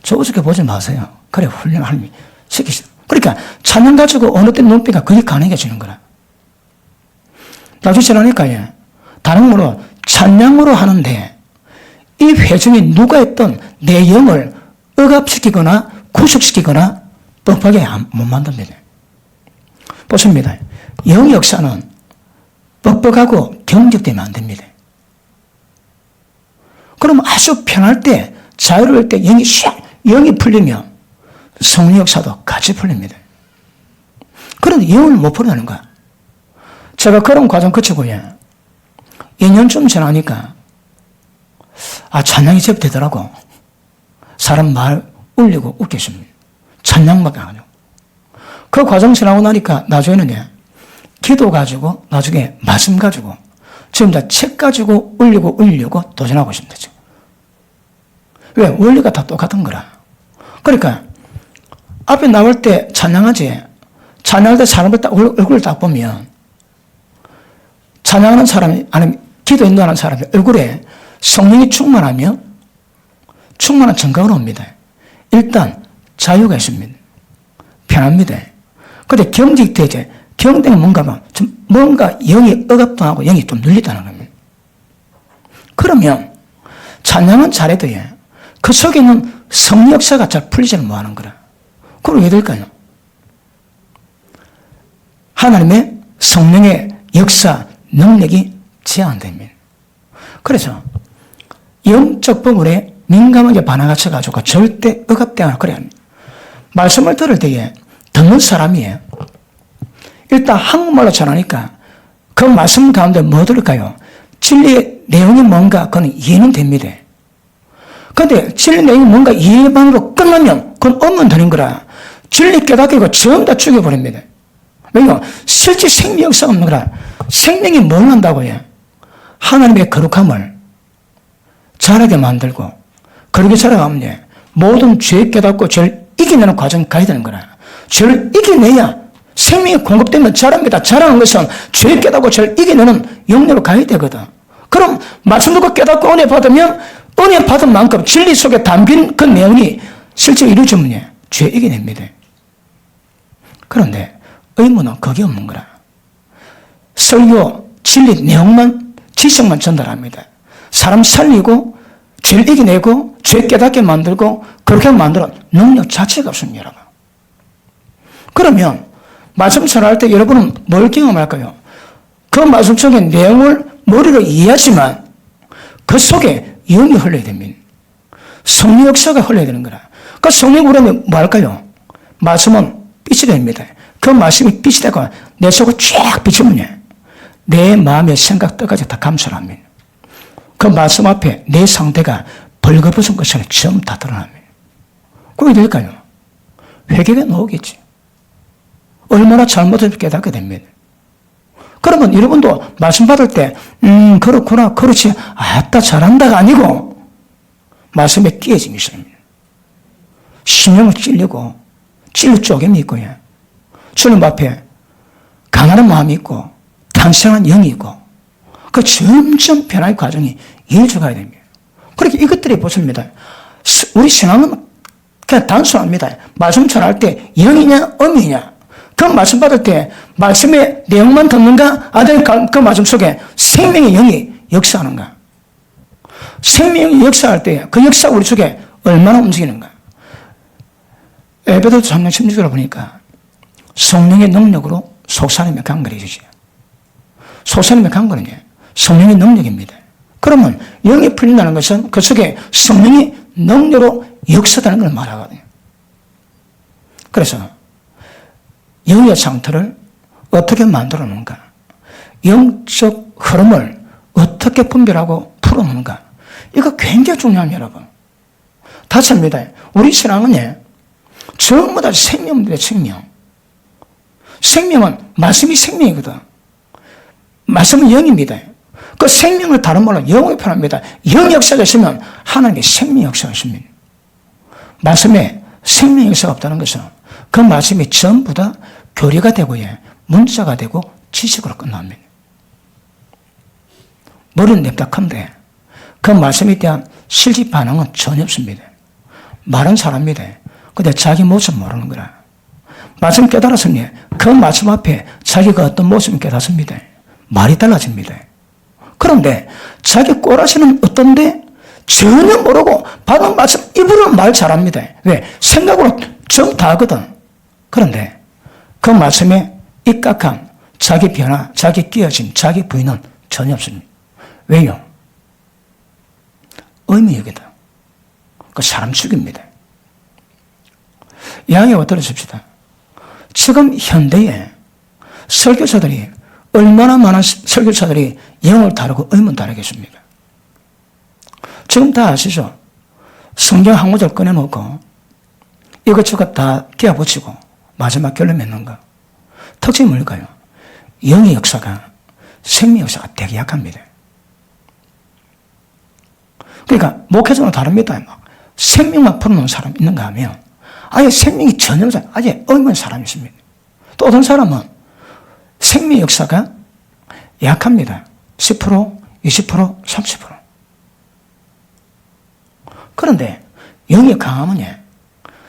저 어저께 보지 마세요. 그래 훌륭한 하나님이 시키시다. 그러니까 찬양 가지고 어느 때 눈빛가 그게 가능해지는 거라. 나중에 지나니까 다른 말로 찬양으로 하는데 이 회중이 누가 했던 내 영을 억압시키거나 구속시키거나 뻑뻑하게 못 만듭니다. 보십니다. 영 역사는 뻑뻑하고 경직되면 안 됩니다. 그럼 아주 편할 때 자유로울 때 영이 풀리면 성령 역사도 같이 풀립니다. 그런데 영혼을 못 풀어내는 거야. 제가 그런 과정 거치고요. 2년쯤 지나니까, 찬양이 접되더라고. 사람 말 울리고 웃겠습니다. 찬양밖에 안 해요. 그 과정 지나고 나니까 나중에는 기도 가지고, 나중에 말씀 가지고, 지금 다 책 가지고 울리고 도전하고 있습니다. 지금. 왜? 원리가 다 똑같은 거라. 그러니까, 앞에 나올 때 찬양하지, 찬양할 때 사람을 딱, 얼굴을 딱 보면, 찬양하는 사람이, 아니면 기도 인도하는 사람이 얼굴에 성령이 충만하면, 충만한 증거가 옵니다. 일단, 자유가 있습니다. 편합니다. 근데 경직되지, 경쟁은 뭔가 영이 억압당하고 영이 좀 눌리다는 겁니다. 그러면, 찬양은 잘해도 그 속에 있는 성령 역사가 잘 풀리지를 못하는 거라. 그럼 왜 될까요? 하나님의 성령의 역사, 능력이 제한됩니다. 그래서 영적 부분에 민감하게 반응하셔가지고 절대 억압되거나 그래야 합니다. 말씀을 들을 때에 듣는 사람이에요. 일단 한국말로 잘하니까 그 말씀 가운데 뭐 들을까요? 진리의 내용이 뭔가 그건 이해는 됩니다. 그런데 진리 내용이 뭔가 이해만으로 끝나면 그건 없는 되는 거라. 진리 깨닫기고 전부 다 죽여버립니다. 왜냐? 실제 생명 역사가 없는 거라. 생명이 뭘 한다고요? 하나님의 거룩함을 잘하게 만들고, 그렇게 살아가면 모든 죄 깨닫고 죄를 이겨내는 과정이 가야 되는 거라. 죄를 이겨내야 생명이 공급되면 잘합니다. 잘하는 것은 죄 깨닫고 죄를 이겨내는 영역으로 가야 되거든. 그럼 말씀 듣고 깨닫고 은혜 받으면 은혜 받은 만큼 진리 속에 담긴 그 내용이 실제로 이루어지면 죄 이겨냅니다. 그런데 의무는 그게 없는 거라. 설교, 진리 내용만, 지식만 전달합니다. 사람 살리고, 죄를 이겨내고, 죄 깨닫게 만들고, 그렇게 만드는 능력 자체가 없습니다, 여러분. 그러면, 말씀 전할 때 여러분은 뭘 경험할까요? 그 말씀 속의 내용을 머리로 이해하지만, 그 속에 영이 흘러야 됩니다. 성령 역사가 흘러야 되는 거라. 그 성령 그러면 뭐 할까요? 말씀은 빛이 됩니다. 그 말씀이 빛이 되고 내 속을 쫙 비추면 내 마음의 생각 뜻까지 다 감싸를 합니다. 그 말씀 앞에 내 상태가 벌거벗은 것처럼 전부 다 드러납니다. 그게 될까요? 회개가 나오겠지. 얼마나 잘못을 깨닫게 됩니다. 그러면 여러분도 말씀 받을 때 그렇구나, 그렇지, 아따 잘한다가 아니고 말씀에 끼어짐이 있습니다. 신령을 찔리고 찔릴 쪼개미 있고요. 주님 앞에 강하는 마음이 있고 탄생한 영이 있고 그 점점 변화의 과정이 이어져 가야 됩니다. 그렇게 이것들이 보십니다. 우리 신앙은 그냥 단순합니다. 말씀 전할 때 영이냐 음이냐, 그 말씀 받을 때 말씀의 내용만 듣는가, 아니면 그 말씀 속에 생명의 영이 역사하는가. 생명이 역사할 때 그 역사가 우리 속에 얼마나 움직이는가. 에베소서 3장 16절을 보니까 성령의 능력으로 속사람의 강건해지죠. 속사람의 강건은 성령의 능력입니다. 그러면 영이 풀린다는 것은 그 속에 성령이 능력으로 역사하는 걸 말하거든요. 그래서 영의 상태를 어떻게 만들어 놓는가, 영적 흐름을 어떻게 분별하고 풀어 놓는가, 이거 굉장히 중요합니다, 여러분. 다릅니다. 우리 신앙은 전부 다 생명입니다, 생명. 생명은 말씀이 생명이거든. 말씀은 영입니다. 그 생명을 다른 말로 영으로 표현합니다. 영 역사가 있으면 하나님의 생명 역사가 있습니다. 말씀에 생명 역사가 없다는 것은 그 말씀이 전부 다 교리가 되고 문자가 되고 지식으로 끝납니다. 머리는 냅딱한데 그 말씀에 대한 실질 반응은 전혀 없습니다. 말은 사람입니다. 근데 자기 모습 모르는 거라. 말씀 깨달았으니 그 말씀 앞에 자기가 어떤 모습을 깨닫습니다. 말이 달라집니다. 그런데 자기 꼬라지는 어떤데 전혀 모르고 받은 말씀 입으로 말 잘합니다. 왜? 생각으로 정 다 하거든. 그런데 그 말씀에 입각한 자기 변화, 자기 끼어짐, 자기 부인은 전혀 없습니다. 왜요? 의미이거든. 그 사람 죽입니다. 이야기가 들어줍시다. 지금 현대에 설교사들이, 얼마나 많은 설교사들이 영을 다루고 의문 다루겠습니까? 지금 다 아시죠? 성경 한 구절 꺼내놓고 이것저것 다 끼워붙이고 마지막 결론 맺는 거. 특징이 뭘까요? 영의 역사가, 생명 역사가 되게 약합니다. 그러니까 목회자는 다릅니다. 생명만 풀어놓은 사람 있는가 하면 아예 생명이 전혀 없어요. 아예 없는 사람이 있습니다. 또 어떤 사람은 생명 역사가 약합니다. 10%, 20%, 30%. 그런데 영이 강하면요,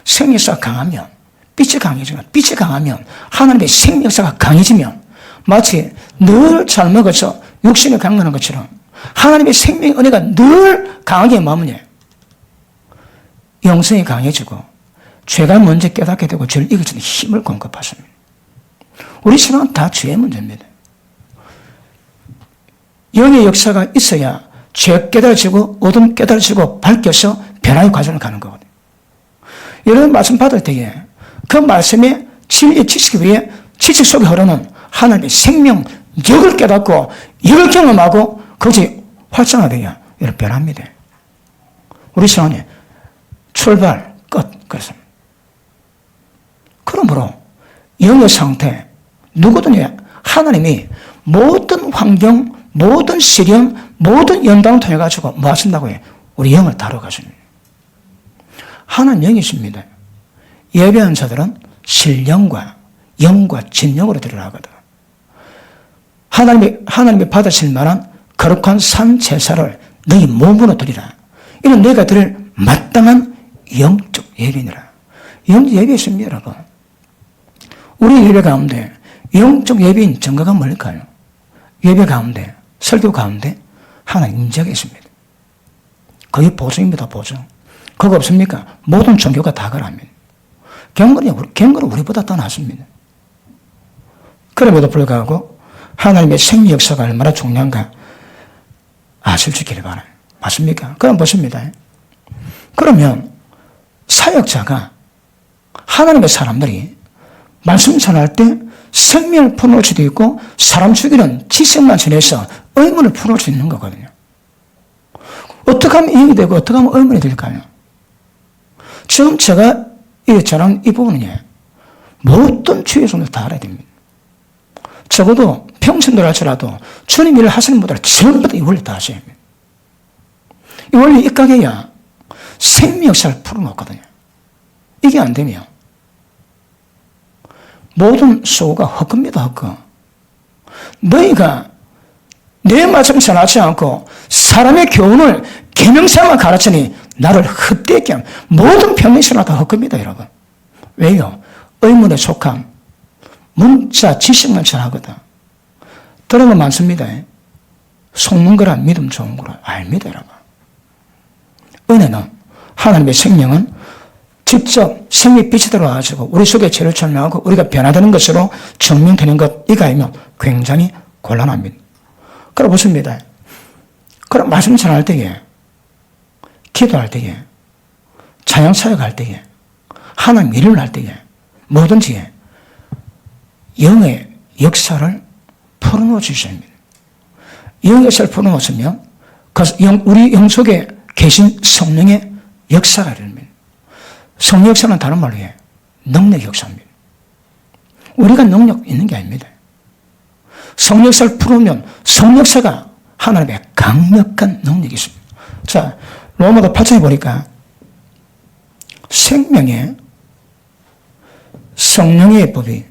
생명 역사가 강하면 빛이 강해지면, 빛이 강하면 하나님의 생명 역사가 강해지면 마치 늘 잘 먹어서 육신이 강건한 것처럼 하나님의 생명의 은혜가 늘 강하게 마무냐, 영성이 강해지고 죄가 먼저 깨닫게 되고 죄를 이길 수 있는 힘을 공급하십니다. 우리 신앙은 다 죄의 문제입니다. 영의 역사가 있어야 죄 깨달아지고 어둠 깨달아지고 밝혀서 변화의 과정을 가는 거거든요. 여러분 말씀 받을 때에 그 말씀의 진리의 지식 위에 지식 속에 흐르는 하나님의 생명력을 깨닫고 이걸 경험하고 그것이 활성화되어야 여러분 변합니다. 우리 신앙의 출발, 끝, 그렇습니다. 그러므로 영의 상태, 누구든지 하나님이 모든 환경, 모든 시련, 모든 연단을 통해 가지고 뭐 하신다고 해요? 우리 영을 다뤄가십니다. 하나님 영이십니다. 예배하는 자들은 신령과 영과 진영으로 드리라거든. 하나님이 받으실 만한 거룩한 산 제사를 너희 몸으로 드리라. 이는 너희가 드릴 마땅한 영적 예배니라. 영적 예배 있습니다, 여러분. 우리 예배 가운데 영적 예배인 증거가 뭘까요? 예배 가운데, 설교 가운데 하나님 임재가 있습니다. 그게 보증입니다, 보증. 그거 없습니까? 모든 종교가 다 그럽니다. 경건은 우리보다 더 낫습니다. 그럼에도 불구하고 하나님의 생명 역사가 얼마나 중요한가 아실 수 있기를 바라요. 맞습니까? 그럼 보십니다. 그러면 사역자가, 하나님의 사람들이 말씀 전할 때 생명을 풀어놓을 수도 있고 사람 죽이는 지식만 전해서 의문을 풀어놓을 수 있는 거거든요. 어떻게 하면 이익이 되고 어떻게 하면 의문이 될까요? 지금 제가 전한 이 부분은요, 모든 주의성도 다 알아야 됩니다. 적어도 평신도를 할지라도 주님 일을 하시는 분들은 전부 다 이 원리 다 하셔야 합니다. 이 원리 입각해야 생명 역사를 풀어놓거든요. 이게 안 되면 모든 수고가 헛겁니다, 헛거. 너희가 내 말씀 전하지 않고 사람의 교훈을 계명사만 가르치니 나를 헛되게 하면 모든 평행신화 다 헛겁니다, 여러분. 왜요? 의문에 속함, 문자 지식만 전하거든. 들은 거 많습니다. 속는 거란 믿음 좋은 거라 압니다, 여러분. 은혜는, 하나님의 생명은 직접 생명의 빛이 들어와가지고 우리 속에 죄를 설명하고 우리가 변화되는 것으로 증명되는 것, 이거 아니면 굉장히 곤란합니다. 그럼 보십니다. 그럼 말씀 전할 때에, 기도할 때에, 찬양 사역할 때에, 하나님 일을 할 때에, 뭐든지 영의 역사를 풀어놓아 주셔야 합니다. 영의 역사를 풀어놓으면 우리 영 속에 계신 성령의 역사가 됩니다. 성령 역사는 다른 말로 해요. 능력 역사입니다. 우리가 능력 있는 게 아닙니다. 성령 역사를 풀으면 성령 역사가 하나님의 강력한 능력이 있습니다. 자, 로마서 8장에 보니까 생명의 성령의 법이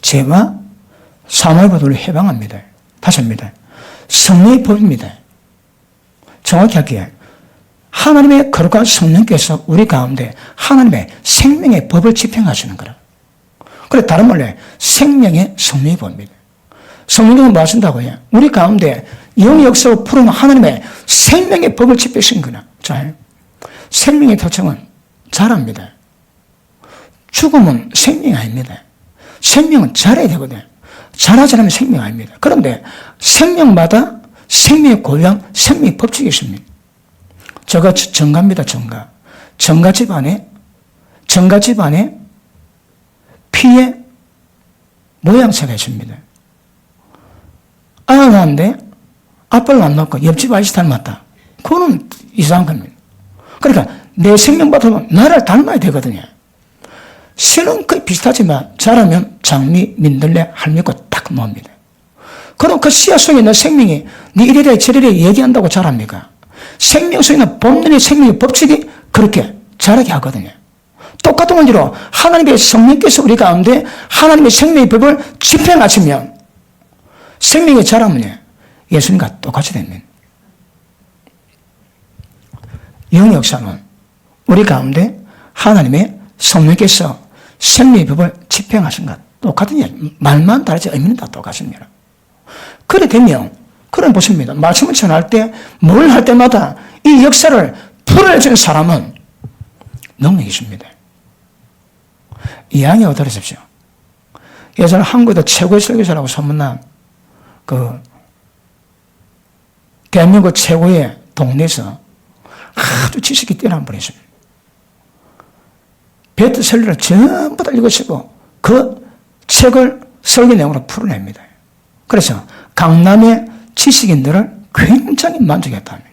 죄와 사망의 법을 해방합니다. 다시 합니다. 성령의 법입니다. 정확히 할게요. 하나님의 거룩한 성령께서 우리 가운데 하나님의 생명의 법을 집행하시는 거라. 그래, 다른 말로 생명의 성령의 법입니다. 성령은 뭐 하신다고 해요? 우리 가운데 영의 역사로 풀어놓은 하나님의 생명의 법을 집행하신 거나. 자, 생명의 특징은 자랍니다. 죽음은 생명이 아닙니다. 생명은 자라야 되거든요. 자라지 않으면 생명이 아닙니다. 그런데 생명마다 생명의 고유한 생명의 법칙이 있습니다. 저가 정가입니다, 정가. 정가 집안에 피의 모양새가 있습니다. 아가 낳았는데 아빠를 안 낳고 옆집 아저씨 닮았다. 그거는 이상한 겁니다. 그러니까 내 생명 받으면 나를 닮아야 되거든요. 실은 거의 비슷하지만 자라면 장미, 민들레, 할미꽃 딱 나옵니다. 그럼 그 씨앗 속에 있는 생명이 네 이래라 저래라 얘기한다고 자랍니까? 생명 속에 있는 본능의 생명의 법칙이 그렇게 자라게 하거든요. 똑같은 원리로 하나님의 성령께서 우리 가운데 하나님의 생명의 법을 집행하시면 생명의 자라면 예수님과 똑같이 됩니다. 영의 역사는 우리 가운데 하나님의 성령께서 생명의 법을 집행하신 것 똑같으냐? 말만 다르지 의미는 다 똑같습니다. 그래 되면 그런 보십니다. 말씀을 전할 때 뭘 할 때마다 이 역사를 풀어내주는 사람은 능력이 있습니다. 이야기 들으십시오. 예전에 한국에도 최고의 설교사라고 소문난 대한민국 최고의 동네에서 아주 지식이 뛰어난 분이 있습니다. 베스트셀러를 전부 다 읽으시고 그 책을 설교 내용으로 풀어냅니다. 그래서 강남의 지식인들을 굉장히 만족했답니다.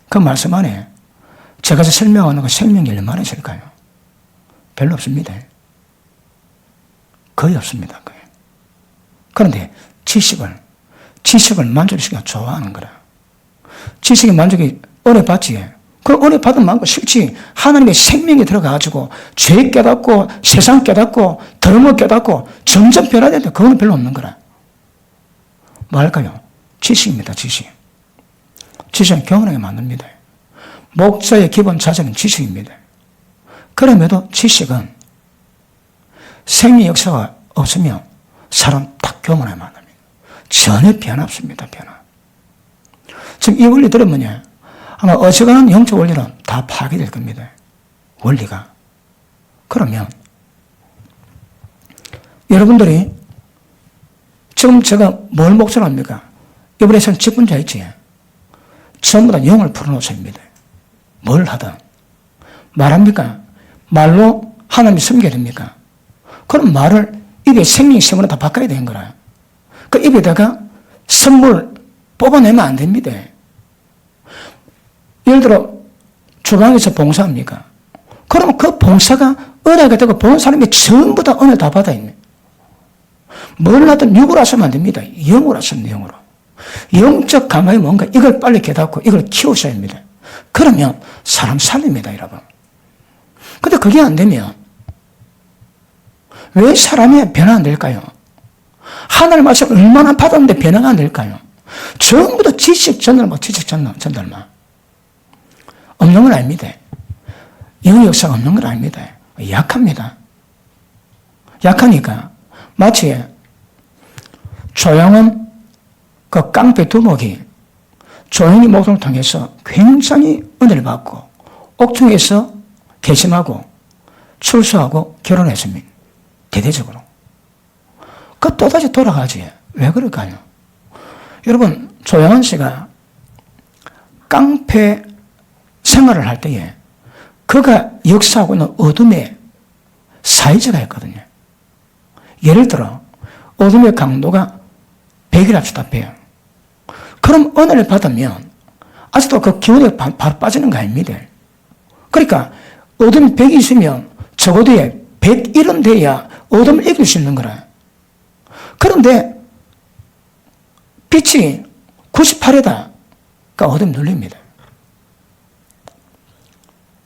그 말씀 안에 제가 설명하는 그 생명이 얼마나 있을까요? 별로 없습니다. 거의 없습니다. 거의. 그런데 지식을 만족시키기가 좋아하는 거라. 지식의 만족이 은혜 받지. 그 은혜 받은 만큼 실제 하나님의 생명이 들어가가지고 죄 깨닫고 세상 깨닫고 덜못 깨닫고 점점 변화되는데 그거는 별로 없는 거라. 뭐 할까요? 지식입니다. 지식. 지식은 경험하게 만듭니다. 목자의 기본 자세는 지식입니다. 그럼에도 지식은 생명 역사가 없으면 사람 딱 교만하게 만듭니다. 전혀 변화 없습니다. 변화. 지금 이 원리 들으면요. 아마 어지간한 영적 원리는 다 파괴될 겁니다. 원리가. 그러면 여러분들이 지금 제가 뭘 목전합니까? 이번에 전 직분자 있지. 전부 다 영을 풀어놓습니다. 뭘 하든. 말합니까? 말로 하나님이 섬겨야 됩니까? 그럼 말을 입에 생명이 sem으로 다 바꿔야 되는 거라. 그 입에다가 선물 뽑아내면 안 됩니다. 예를 들어 주방에서 봉사합니까? 그러면 그 봉사가 은혜가 되고 보는 사람이 전부 다 은혜 다 받아 있네. 뭘 하든 육으로 하시면 안 됩니다. 영으로 하시면 영으로. 영적 감각이 뭔가 이걸 빨리 깨닫고 이걸 키우셔야 합니다. 그러면 사람 살립니다, 여러분. 근데 그게 안 되면 왜 사람이 변화 안 될까요? 하나님 말씀 얼마나 받았는데 변화가 안 될까요? 전부 다 지식 전달만, 지식 전달만. 없는 건 아닙니다. 영의 역사가 없는 건 아닙니다. 약합니다. 약하니까 마치 조용한 그 깡패 두목이 조용히 목숨을 통해서 굉장히 은혜를 받고 옥중에서 개심하고 출소하고 결혼했습니다. 대대적으로. 그 또다시 돌아가지. 왜 그럴까요? 여러분, 조영환 씨가 깡패 생활을 할 때에 그가 역사하고 있는 어둠의 사이즈가 있거든요. 예를 들어 어둠의 강도가 100이라 합시다. 100. 그럼 은혜를 받으면 아직도 그 기운이 바로 빠지는 거 아닙니다. 그러니까 어둠이 100이 있으면 적어도 101은 돼야 어둠을 이길 수 있는 거라. 그런데 빛이 98이다. 그러니까 어둠이 눌립니다.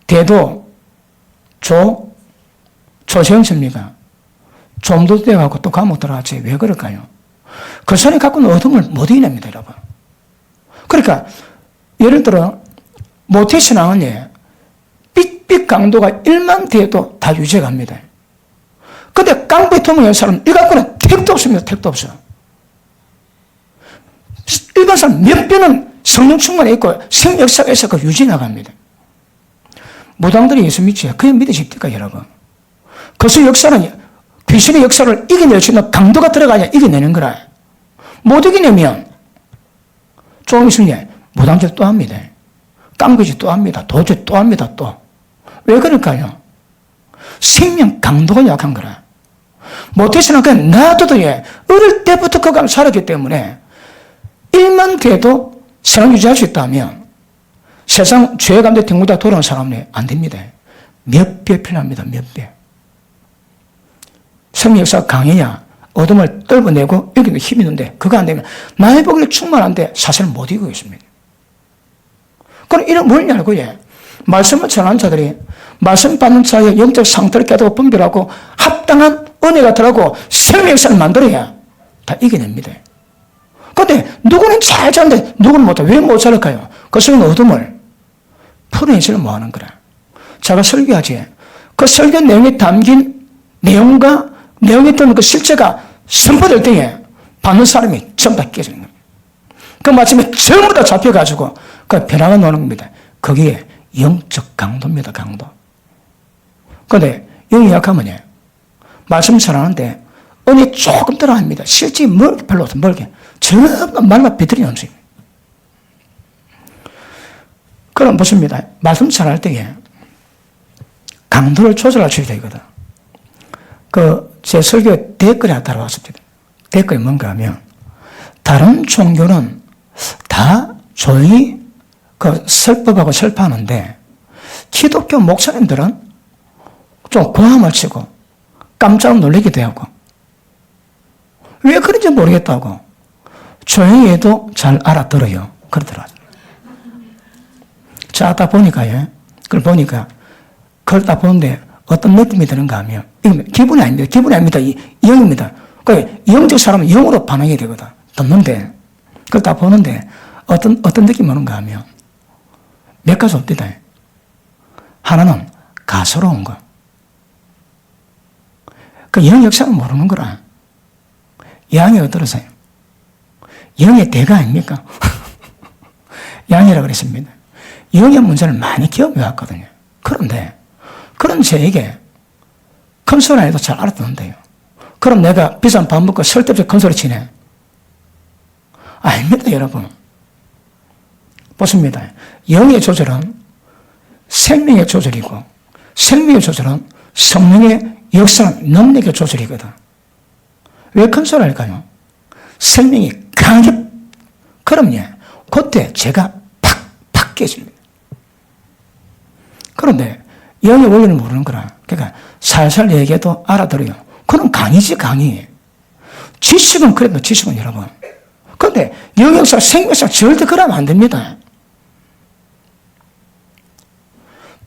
대도 조세영 씨입니까? 좀도 돼가고 또 감옥 들어갔지. 왜 그럴까요? 그 사람이 갖고 있는 어둠을 못 이겨냅니다, 여러분. 그러니까 예를 들어 모태신앙은 빛 강도가 1만 돼도 다 유지해 갑니다. 근데 깡패 통의 사람은 이 갖고는 택도 없습니다. 택도 없어. 일반 사람 몇 배는 성령 충만해 있고 생 역사가 있어 그 유지해 나갑니다. 무당들이 예수 믿지? 그냥 믿으십니까, 여러분? 그것의 역사는 귀신의 역사를 이겨낼 수 있는 강도가 들어가야 이겨내는 거라. 못 이겨내면 조금 있으면 무당질 또 합니다. 깡패질 또 합니다. 도주 또 합니다. 또. 왜 그럴까요? 생명 강도가 약한 거라. 못해서는 그냥 놔둬도 어릴 때부터 그 감을 살았기 때문에 일만 돼도 생을 유지할 수 있다면 세상 죄 가운데 뒹굴다 돌아온 사람은 안 됩니다. 몇 배 필요합니다. 몇 배. 생명 역사가 강해야 어둠을 떨궈내고 여기도 힘이 있는데 그거 안 되면 나의 보기에 충만한데 사실은 못 이기고 있습니다. 그럼 이런 뭐냐고 말씀을 전하는 자들이 말씀 받는 자의 영적 상태를 깨닫고 분별하고 합당한 은혜가 들어가고 생명 역사를 만들어야 다 이겨냅니다. 그런데 누구는 잘 자는데 누구는 못해. 왜 못 살을까요? 그 속에 어둠을 풀어내지를 못하는 거라. 제가 설교하지. 그 설교 내용에 담긴 내용과 내용에 있던 그 실체가 선포될 때에 받는 사람이 전부 다 깨지는 겁니다. 그 마침에 전부 다 잡혀가지고 그 변화가 나오는 겁니다. 거기에 영적 강도입니다. 강도. 그런데 영이 약하면 말씀 전하는데 은혜 조금 들어갑니다. 실제 멀게 별로 없어. 멀게. 전부 말만 비틀이 넘칩니다. 그럼 보십니다. 말씀 전할 때에 강도를 조절할 수 있거든. 제 설교에 댓글이 하나 달아왔습니다. 댓글이 뭔가 하면, 다른 종교는 다 조용히 설법하고 설파하는데, 기독교 목사님들은 좀 고함을 치고, 깜짝 놀라기도 하고, 왜 그런지 모르겠다고, 조용히 해도 잘 알아들어요. 그러더라고요. 자, 딱 보니까요. 그걸 보니까, 그걸 딱 보는데, 어떤 느낌이 드는가 하면, 기분이 아닙니다. 기분이 아닙니다. 영입니다. 영적 사람은 영으로 반응이 되거든. 듣는데, 그걸 다 보는데, 어떤 느낌이 오는가 하면, 몇 가지 옵니다. 하나는 가소로운 거. 그 영 역사는 모르는 거라. 양이 어떠세요? 영의 대가 아닙니까? 양이라고 그랬습니다. 영의 문제를 많이 경험해왔거든요. 그런데, 그런 저에게 큰 소리 안 해도 잘 알아듣는데요. 그럼 내가 비싼 밥 먹고 쓸데없이 큰 소리 치네. 아닙니다, 여러분. 보십니다. 영의 조절은 생명의 조절이고, 생명의 조절은 성령의 역사는 능력의 조절이거든. 왜 큰 소리 할까요? 생명이 강하게, 그럼요. 그때 제가 팍 깨집니다. 그런데 영의 원리를 모르는 거라. 그러니까 살살 얘기해도 알아들어요. 그건 강이지, 강이. 지식은 그래도 지식은 여러분. 그런데 영역사, 생명사 절대 그러면 안 됩니다.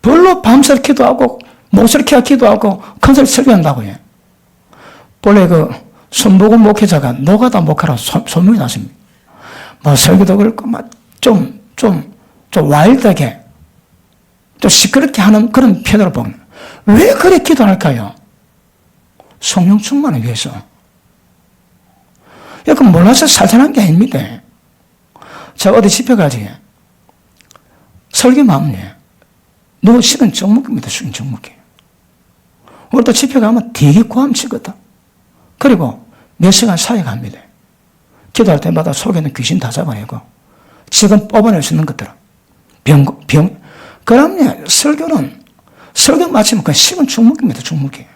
별로 밤새 기도하고, 목소리 켜야 기도하고, 큰소리 설교한다고요. 본래 손보고 목회자가 노가다 목하라고 소문이 났습니다. 설교도 그렇고, 좀 와일드하게, 또 시끄럽게 하는 그런 편으로 보면 왜 그래 기도할까요? 성령 충만을 위해서. 그건 몰라서 살살한 게 아닙니다. 제가 어디 집회 가지 설교만 하면 너 식은 정묵입니다. 식은 정묵이에요. 우리 또 집회 가면 되게 고함치거든. 그리고 몇 시간 사역합니다. 기도할 때마다 속에는 귀신 다 잡아내고 지금 뽑아낼 수 있는 것들은 그러면 설교 마치면 그 식은 중묵입니다. 중묵이에요.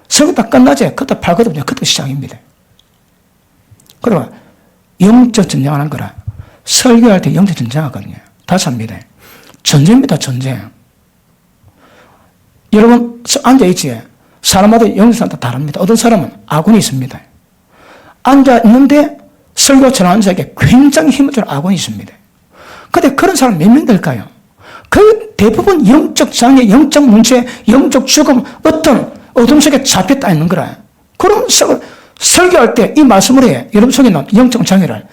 설교 다 끝나지 그때 팔거든요. 그때 시작입니다. 그리고 영적 전쟁하는 거라. 설교할 때 영적 전쟁하거든요. 다시 합니다. 전쟁입니다. 전쟁. 여러분 앉아있지. 사람마다 영성 다 다릅니다. 어떤 사람은 아군이 있습니다. 앉아있는데 설교 전하는 자에게 굉장히 힘을 주는 아군이 있습니다. 그런데 그런 사람 몇 명 될까요? 그 대부분 영적 장애, 영적 문제, 영적 죽음, 어떤 어둠 속에 잡혔다 있는 거라. 그럼 설교할 때 이 말씀으로 해. 여러분 속에 있는 영적 장애를.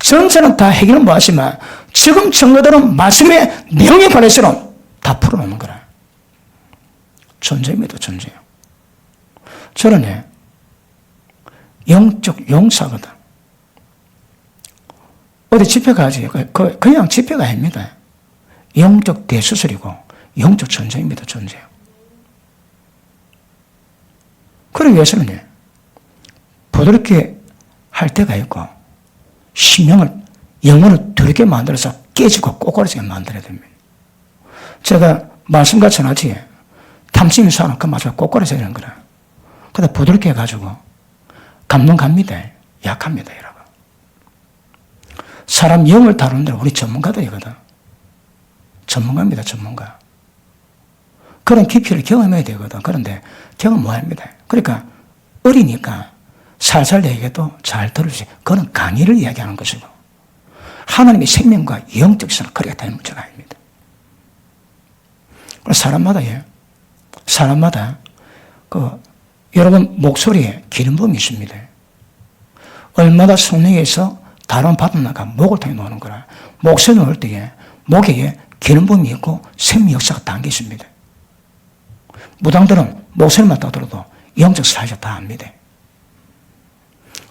전체는 다 해결은 못 하지만 지금 증거들은 말씀의 내용에 관해서는 다 풀어놓는 거라. 존재입니다, 존재요. 저는 영적 용사거든. 어디 집회 가지. 그냥 집회가 아닙니다. 영적 대수술이고 영적 존재입니다, 존재요. 그러기 위해서는 부드럽게 할 때가 있고 영혼을 두렵게 만들어서 깨지고 꼬꾸라지게 만들어야 됩니다. 제가 말씀과 전하지 탐심이 사는 그 마지막 꼬꾸라지게 되는 거라. 근데 부드럽게 해가지고 감동 갑니다. 약합니다, 여러분. 사람 영을 다루는 데는 우리 전문가들이거든. 전문가입니다, 전문가. 그런 깊이를 경험해야 되거든. 그런데 경험 못 합니다. 그러니까 어리니까 살살 얘기해도 잘 들을 수 있어요. 그건 강의를 이야기하는 것이고 하나님의 생명과 영적 성을 그렇게 다는 문제가 아닙니다. 사람마다 여러분 목소리에 기름붐이 있습니다. 얼마나 성령에서 다른 바다나가 목을 통해 놓는 거라. 목소리 놓을 때에 목에 기름붐이 있고 생명 역사가 담겨 있습니다. 무당들은 목소리만 떠들어도 영적 사회자 다 압니다.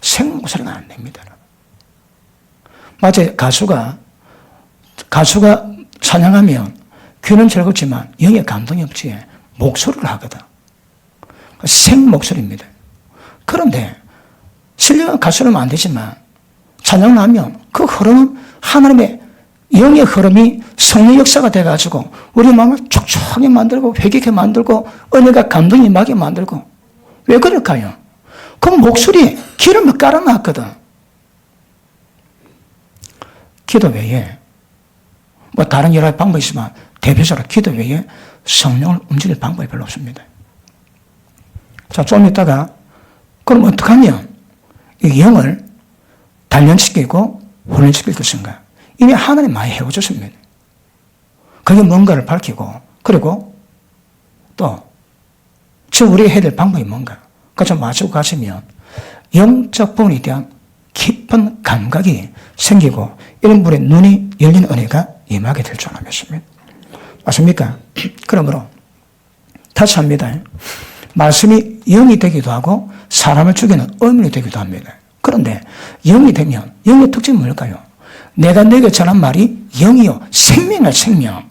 생명 목소리가 안 됩니다. 마치 가수가 찬양하면 귀는 즐겁지만 영의 감동이 없지 목소리를 하거든. 생 목소리입니다. 그런데 신령한 가수는 안 되지만 찬양을 하면 그 흐름은 하나님의 영의 흐름이 성령 역사가 돼가지고 우리 마음을 촉촉하게 만들고 회개하게 만들고 은혜가 감동이 임하게 만들고 왜 그럴까요? 그 목소리에 기름을 깔아놨거든. 기도 외에 뭐 다른 여러 방법이 있지만 대표적으로 기도 외에 성령을 움직일 방법이 별로 없습니다. 자, 좀 이따가 그럼 어떻게 하면 이 영을 단련시키고 훈련시킬 것인가? 이미 하나님 많이 해오셨습니다. 그게 뭔가를 밝히고 그리고 또 지금 우리가 해야 될 방법이 뭔가 그거 좀 마치고 가시면 영적 부분에 대한 깊은 감각이 생기고 이런 분의 눈이 열린 은혜가 임하게 될 줄 믿습니다. 맞습니까? 그러므로 다시 합니다. 말씀이 영이 되기도 하고 사람을 죽이는 의문이 되기도 합니다. 그런데 영이 되면 영의 특징이 뭘까요? 내가 내게 전한 말이 영이요 생명이야 생명.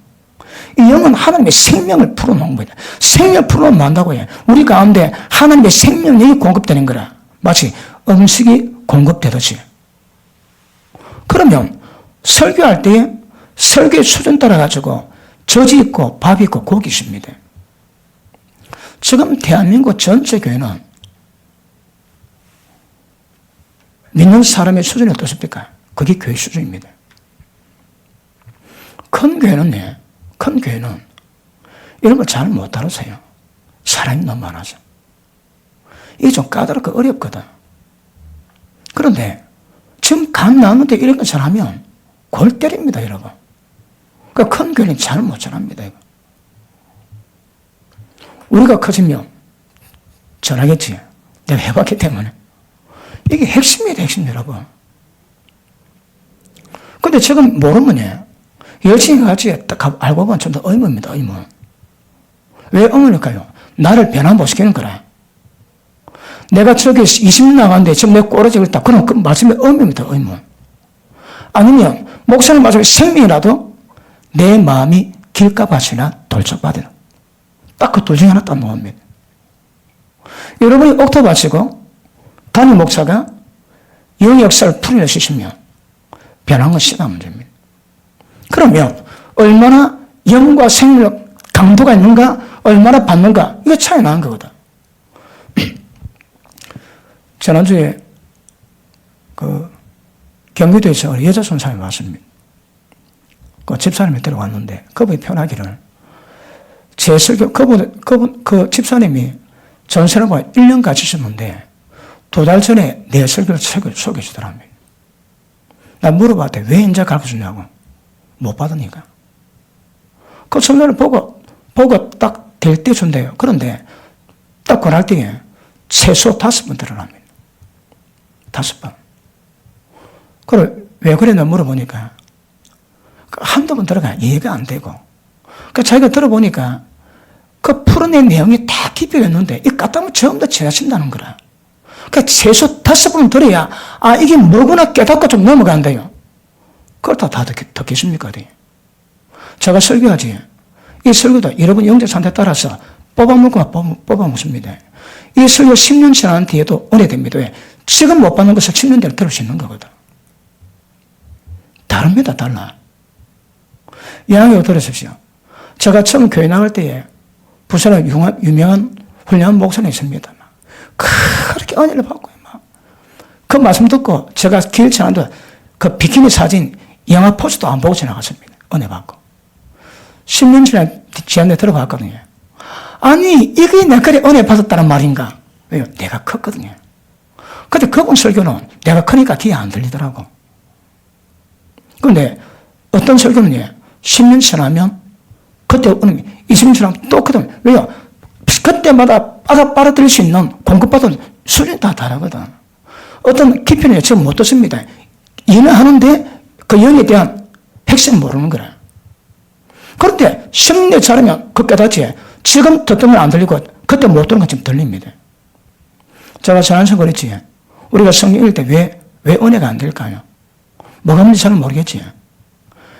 이 영은 하나님의 생명을 풀어놓은 거다. 생명을 풀어놓으면 만다고 해. 우리 가운데 하나님의 생명력이 공급되는 거라. 마치 음식이 공급되듯이. 그러면 설교할 때에 설교의 수준 따라가지고 젖이 있고 밥이 있고 고기 있습니다. 지금 대한민국 전체 교회는 믿는 사람의 수준이 어떻습니까? 그게 교회 수준입니다. 큰 교회는 이런 걸 잘 못 다루세요. 사람이 너무 많아서. 이게 좀 까다롭고 어렵거든. 그런데 지금 간 나오는데 이런 거 잘하면 골 때립니다, 여러분. 그러니까 큰 교회는 잘 못 전합니다. 우리가 커지면 전하겠지. 내가 해봤기 때문에. 이게 핵심이에요, 핵심, 여러분. 근데 지금 모르면 열심히 같이 딱 알고 보면 좀 더 의무입니다, 의무. 왜 의무일까요? 나를 변화 못 시키는 거라. 내가 저기 20년 나갔는데 지금 내가 꼬라지고 있다. 그럼 그 말씀의 의무입니다, 의무. 아니면 목사님 말씀에 생명이라도 내 마음이 길가밭이나 돌짝밭이나 딱 그 둘 중에 하나 딱 놓습니다. 여러분이 옥토 바치고 담임 목사가 영의 역사를 풀어내시면 변한 건 시간 문제입니다. 그러면 얼마나 영과 생명 강도가 있는가, 얼마나 받는가, 이거 차이 나는 거거든. 지난주에 경기도에서 여자 선사님이 왔습니다. 그 집사님을 데려왔는데 그분이 표현하기를 제 설교, 그 집사님이 전설과 1년 같이 있었는데 2달 전에 내 설교를 소개해 주더랍니다. 나 물어봤대. 왜 인자 가르쳐 주냐고. 못 받으니까. 그 설교를 보고 딱 될 때 준대요. 그런데 딱 권할 때에 최소 5번 들어갑니다. 5번. 그걸 왜 그랬나 물어보니까 한두 번 들어가 이해가 안 되고. 그 자기가 들어보니까 그 풀어낸 내용이 다 깊이였는데 이 까딱하면 전부 다 지나친다는 거라. 그러니까 최소 5번 들어야 이게 뭐구나 깨닫고 좀 넘어간대요. 그걸 다 듣겠습니까? 제가 설교하지. 이 설교도 여러분 영적 상태에 따라서 뽑아먹습니다. 이 설교 10년 지난 뒤에도 은혜됩니다. 왜? 지금 못 받는 것을 10년 뒤에 들을 수 있는 거거든. 다릅니다, 달라. 양해を들으십시오. 제가 처음 교회 나갈 때에 부산에 유명한 훌륭한 목사님이 있습니다. 그렇게 은혜를 받고요. 그 말씀 듣고 제가 기일치 않은데 그 비키니 사진 영화 포스도 안 보고 지나갔습니다. 은혜 받고. 10년 전에 지한테 들어봤거든요. 아니, 이게 내가 은혜 받았다는 말인가? 왜요? 내가 컸거든요. 근데 그분 설교는 내가 크니까 귀에 안 들리더라고. 그런데 어떤 설교는 10년 지나면 그때 20년 지나면 또 거든. 왜요? 그때마다 빨아들일 수 있는 공급받은 수준이 다 다르거든. 어떤 깊이는 지금 못 듣습니다. 연애하는데 그 연애에 대한 핵심 모르는 거라. 그런데 성령 잘하면 그 깨닫지. 지금 듣던 건 안 들리고 그때 못 듣는 건 지금 들립니다. 제가 지난주에 그랬지. 우리가 성경 읽을 때 왜 은혜가 안 될까요? 뭐가 문제인지 잘 모르겠지.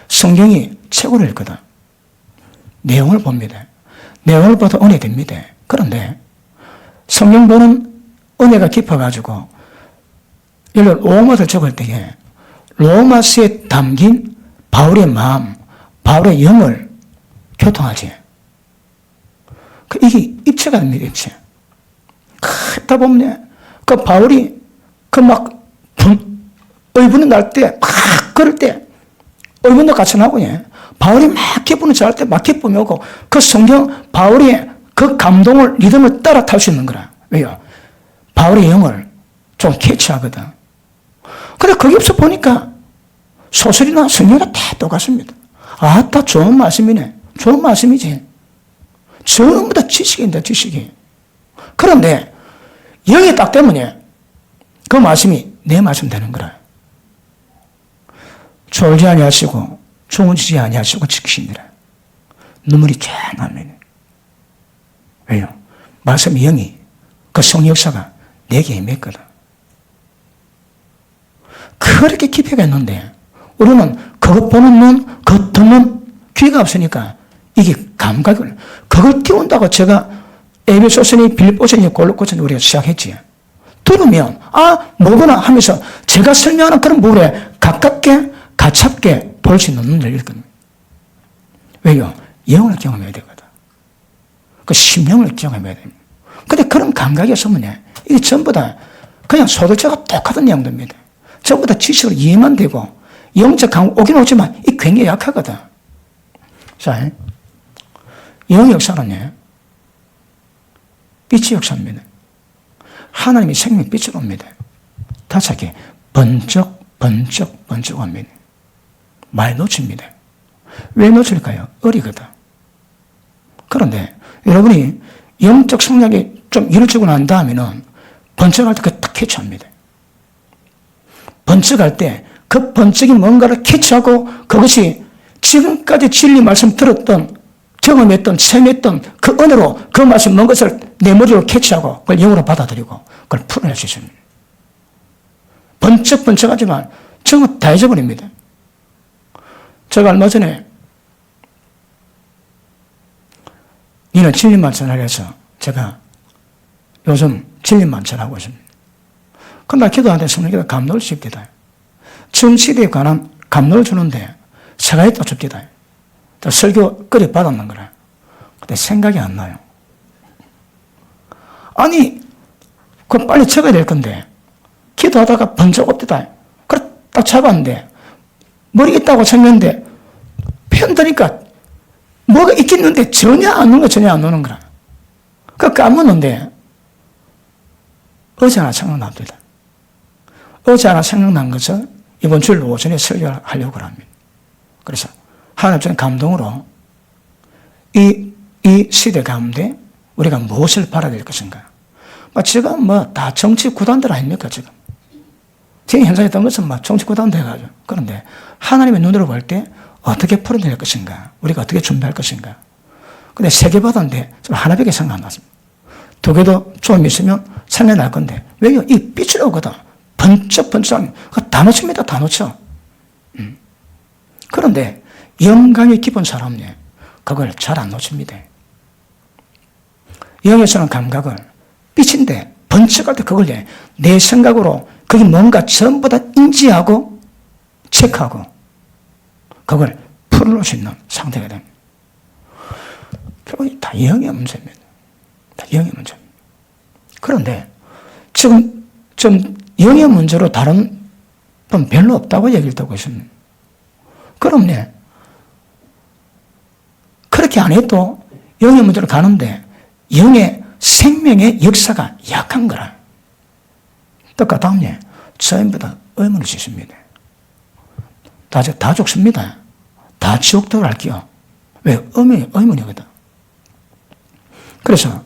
성경이 책으로 읽거든. 내용을 봅니다. 내용을 봐도 은혜 됩니다. 그런데 성경 보는 은혜가 깊어가지고 예를 들어 로마서를 적을 때에 로마서에 담긴 바울의 마음, 바울의 영을 교통하지. 이게 입체가 됩니다, 입체. 그러다 보면 그 바울이 의분이 날 때 막 그럴 때 의분도 같이 나고 바울이 막 기쁨을 잘할 때 막 기쁨이 오고 그 성경 바울의 그 감동을 리듬을 따라 탈 수 있는 거라. 왜요? 바울의 영을 좀 캐치하거든. 근데 거기 없어 보니까 소설이나 성경이나 다 똑같습니다. 아, 다 좋은 말씀이네. 좋은 말씀이지. 전부 다 지식인데, 지식이. 그런데 영이 딱 때문에 그 말씀이 내 말씀 되는 거라. 졸지 아니하시고 주무시지 아니하시고 지키시니라. 눈물이 쫙 납니다. 왜요? 말씀의 영이 그 성령 역사가 내게 임했거든. 그렇게 깊이가 있는데 우리는 그것 보는 눈, 그것 듣는 귀가 없으니까 이게 감각을 그걸 띄운다고 제가 에베소서니 빌립보서니 골로새서니 우리가 시작했지. 들으면 뭐구나 하면서 제가 설명하는 그런 부분에 가깝게 가깝게 볼 수 있는 눈을 열릴 겁니다. 왜요? 영을 경험해야 되거든. 그 심령을 경험해야 됩니다. 근데 그런 감각이 없으면 이게 전부 다 그냥 소설처가 똑같은 내용들입니다. 전부 다 지식으로 이해만 되고 영적 강호 오긴 오지만 이 굉장히 약하거든. 자, 영 역사는 빛의 역사입니다. 하나님이 생명 빛을 옵니다. 다시 할게 번쩍 옵니다. 많이 놓칩니다. 왜 놓칠까요? 어리거든. 그런데 여러분이 영적 성장이 좀 이루어지고 난 다음에는 번쩍할 때 그걸 딱 캐치합니다. 번쩍할 때 그 번쩍이 뭔가를 캐치하고 그것이 지금까지 진리 말씀 들었던 경험했던 체험했던 그 은혜로 그 말씀 뭔 것을 내 머리로 캐치하고 그걸 영으로 받아들이고 그걸 풀어낼 수 있습니다. 번쩍하지만 전부 다 잊어버립니다. 제가 얼마 전에 니는 진리만 전하라 해서 제가 요즘 진리만 전하고 있습니다. 그날 기도하는데 성령께서 감동을 주십니다. 지금 시대에 관한 감동을 주는데 세가지 또 줍니다. 설교 끓여 받았는 거라. 근데 생각이 안 나요. 아니, 그거 빨리 적어야 될 건데 기도하다가 번쩍 옵니다. 그래 딱 잡았는데 머리 있다고 생겼는데 편드니까 뭐가 있겠는데 전혀 안 오는 거라. 그 까먹는데 어제 하나 생각납니다. 어제 하나 생각난 것을 이번 주일 오전에 설교를 하려고 합니다. 그래서 하나님의 감동으로 이 시대 가운데 우리가 무엇을 바라야 될 것인가. 지금 다 정치 구단들 아닙니까, 지금. 지금 현상에 있던 것은 정치 구단도 해가지고. 그런데 하나님의 눈으로 볼 때 어떻게 풀어낼 것인가. 우리가 어떻게 준비할 것인가. 근데 세 개 받았는데 좀 하나밖에 생각 안 났습니다. 두 개도 좀 있으면 생각날 건데. 왜요? 이 빛을 오거든. 번쩍번쩍. 다 놓칩니다, 다 놓쳐. 그런데 영감이 깊은 사람이 그걸 잘 안 놓칩니다. 영에서는 감각을 빛인데 번쩍할 때 그걸 내 생각으로 그게 뭔가 전부 다 인지하고 체크하고 그걸 풀어놓을 수 있는 상태가 됩니다. 결국 다 영의 문제입니다. 다 영의 문제입니다. 그런데 지금 좀 영의 문제로 다른 분 별로 없다고 얘기를 듣고 있습니다. 그럼 네, 그렇게 안 해도 영의 문제로 가는데 영의 생명의 역사가 약한 거라. 똑같다면 전부 다 의문을 짓습니다. 다 죽습니다. 다 지옥 들어갈게요. 왜? 의문이거든. 그래서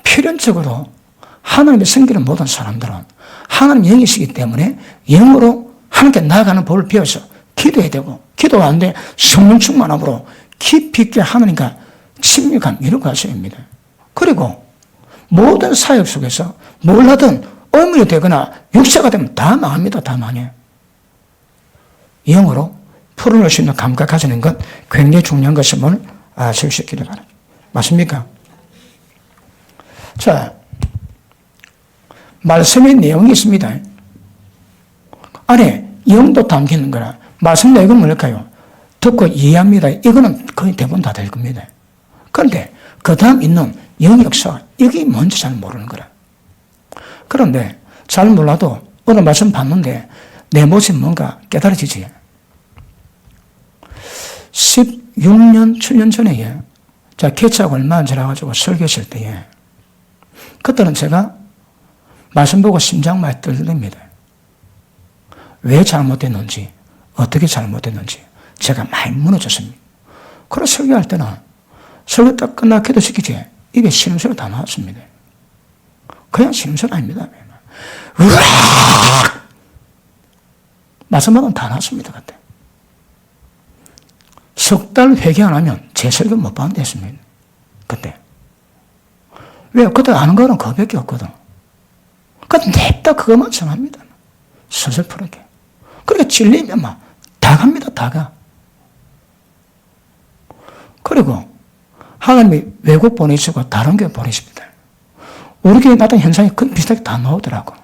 필연적으로 하나님의 섬기는 모든 사람들은 하나님 영이시기 때문에 영으로 하나님께 나아가는 법을 배워서 기도해야 되고, 기도가 안 돼 성령 충만함으로 깊이 있게 하나님과 친밀감 이루고 가셔야 합니다. 그리고 모든 사역 속에서 뭘 하든 의문이 되거나 육체가 되면 다 망합니다. 다 망해요. 영으로 풀어낼 수 있는 감각 가지는 것 굉장히 중요한 것임을 아실 수 있기를 바랍니다. 맞습니까? 자, 말씀의 내용이 있습니다. 안에 영도 담기는 거라. 말씀 내용은 뭘까요? 듣고 이해합니다. 이거는 거의 대부분 다 될 겁니다. 그런데 그 다음 있는 영 역사, 이게 뭔지 잘 모르는 거라. 그런데 잘 몰라도 오늘 말씀 봤는데 내 모습이 뭔가 깨달아지지. 16년, 7년 전에 제가 개척 얼마 안 지나가지고 설교했을 때에 그때는 제가 말씀 보고 심장 많이 떨립니다. 왜 잘못됐는지, 어떻게 잘못됐는지 제가 많이 무너졌습니다. 그래서 설교할 때는 설교 딱 끝나 기도시키지 입에 신음소리 다 나왔습니다. 그냥 신음소리 아닙니다. 으악! 말씀만은 다 나왔습니다. 그때. 석 달 회개 안 하면 제 설교 못 받는 됐습니다. 그때. 왜? 그때 아는 거는 그거밖에 없거든. 그때 냅다 그것만 전합니다. 서슬프르게. 그러니까 질리면 막 다 갑니다. 다 가. 그리고 하나님이 외국 보내시고 다른 교회 보내십니다. 우리 교회에 나타난 현상이 비슷하게 다 나오더라고.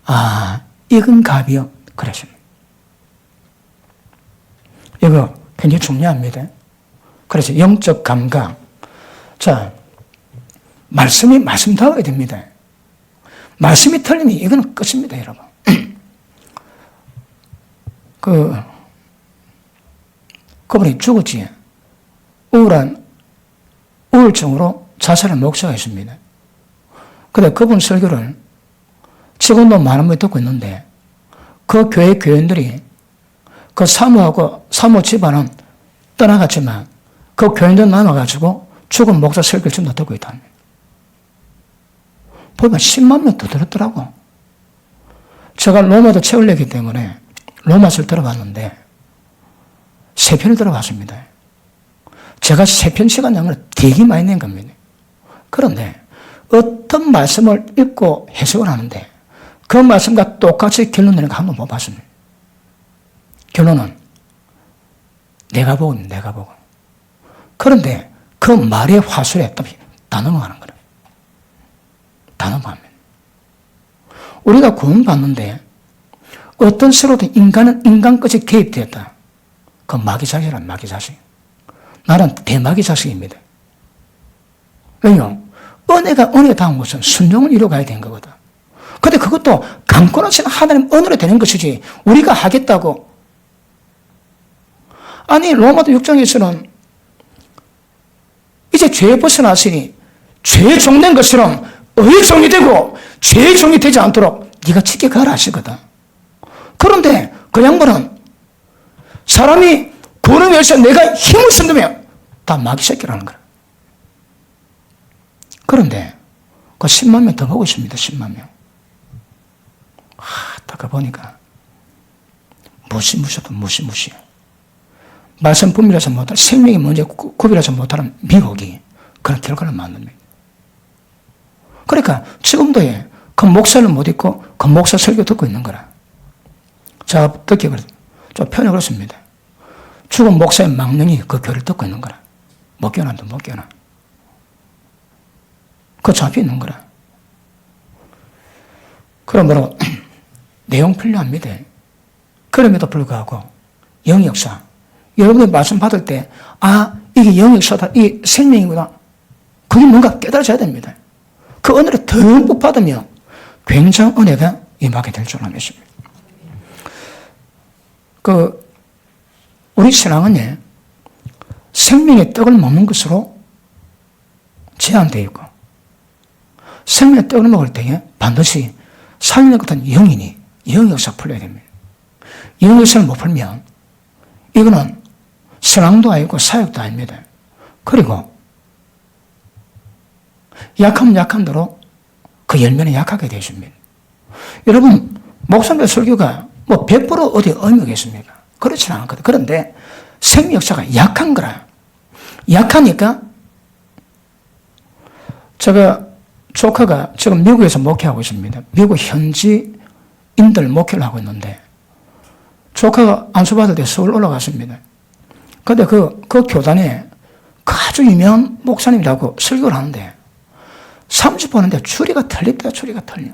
아, 이건 갑이요. 그랬습니다. 이거 굉장히 중요합니다. 그래서 영적 감각. 자, 말씀이 말씀다워야 됩니다. 말씀이 틀리면 이거는 끝입니다, 여러분. 그분이 죽었지. 우울증으로 자살한 목사가 있습니다. 근데 그분 설교를 지금도 많은 분이 듣고 있는데 그 교회 교인들이 그 사모하고 사모 집안은 떠나갔지만 그 교인들 남아가지고 죽은 목사 설교를 지금 다 듣고 있다. 보니까 10만 명 더 들었더라고. 제가 로마도 책을 내기 때문에 로마서를 들어봤는데 3편을 들어봤습니다. 제가 3편 시간 양을 되게 많이 낸 겁니다. 그런데 어떤 말씀을 읽고 해석을 하는데 그 말씀과 똑같이 결론 내는 거 한 번 못 봤습니다. 결론은 내가 보고. 그런데 그 말의 화술에 다 넘어가는 거예요. 다 넘어갑니다. 우리가 구원받는데 어떤 식으로든 인간 끝이 개입되었다. 그 마귀자식이란 마귀자식. 나는 대마귀자식입니다. 왜요? 은혜가 당한 것은 순종을 이루어가야 되는 거거든. 근데 그것도 강권하신 하나님 은혜로 되는 것이지 우리가 하겠다고. 아니 로마도 6장에서는 이제 죄에 벗어났으니 죄에 종된 것처럼 의의 종이 되고 죄의 종이 되지 않도록 네가 지켜가라 하시거든. 그런데 그 양반은 사람이 구원을 위해서 내가 힘을 쓴다면 다 마귀 새끼라는 거야. 그런데 그 10만 명 더 보고 있습니다. 10만 명. 딱 보니까 무시무시하다. 무시무시해. 말씀 분별해서 못할 생명이 뭔지 구별해서 못하는 미혹이 그런 결과를 만듭니다. 그러니까 지금도 그 목사를 못 읽고 그 목사 설교 듣고 있는 거라. 자, 어떻게 그래? 좀 표현이 그렇습니다. 죽은 목사의 망령이 그 교를 듣고 있는 거라. 못 깨어난다, 못 깨어나. 그거 잡혀 있는 거라. 그러므로 내용 필요합니다. 그럼에도 불구하고 영 역사. 여러분이 말씀 받을 때, 이게 영 역사다, 이게 생명이구나. 그게 뭔가 깨달아져야 됩니다. 그 은혜를 듬뿍 받으며 굉장한 은혜가 임하게 될 줄 믿습니다. 우리 신앙은 생명의 떡을 먹는 것으로 제한되어 있고, 생명의 떡을 먹을 때에 반드시 살리는 것은 영이니, 영 역사가 풀려야 됩니다. 영 역사를 못 풀면, 이거는 신앙도 아니고 사역도 아닙니다. 그리고, 약하면 약한 대로 그 열매는 약하게 되십니다. 여러분, 목사님의 설교가 100% 어디에 의미가 있습니까? 그렇지는 않거든. 그런데 생명 역사가 약한 거라. 약하니까 제가 조카가 지금 미국에서 목회하고 있습니다. 미국 현지인들 목회를 하고 있는데 조카가 안수받을 때 서울 올라갔습니다. 그런데 그 교단에 아주 유명한 목사님이라고 설교를 하는데 30분 하는데 추리가 틀립니다. 추리가 틀려.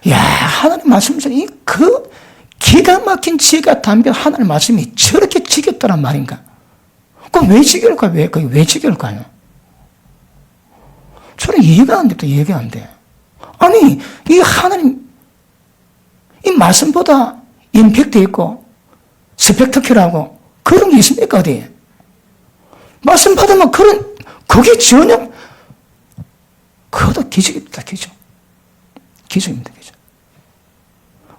야, 하나님 말씀 중에 그 기가 막힌 지가 담겨 하나님 말씀이 저렇게 지겹더란 말인가? 그럼 왜 지겨울까요? 왜 지겨울까요? 저는 이해가 안 돼. 이해가 안 돼. 아니, 이 하나님, 이 말씀보다 임팩트 있고, 스펙터클하고, 그런 게 있습니까, 어디? 말씀 받으면 그게 전혀, 그것도 기적입니다, 기적. 기적입니다, 기적.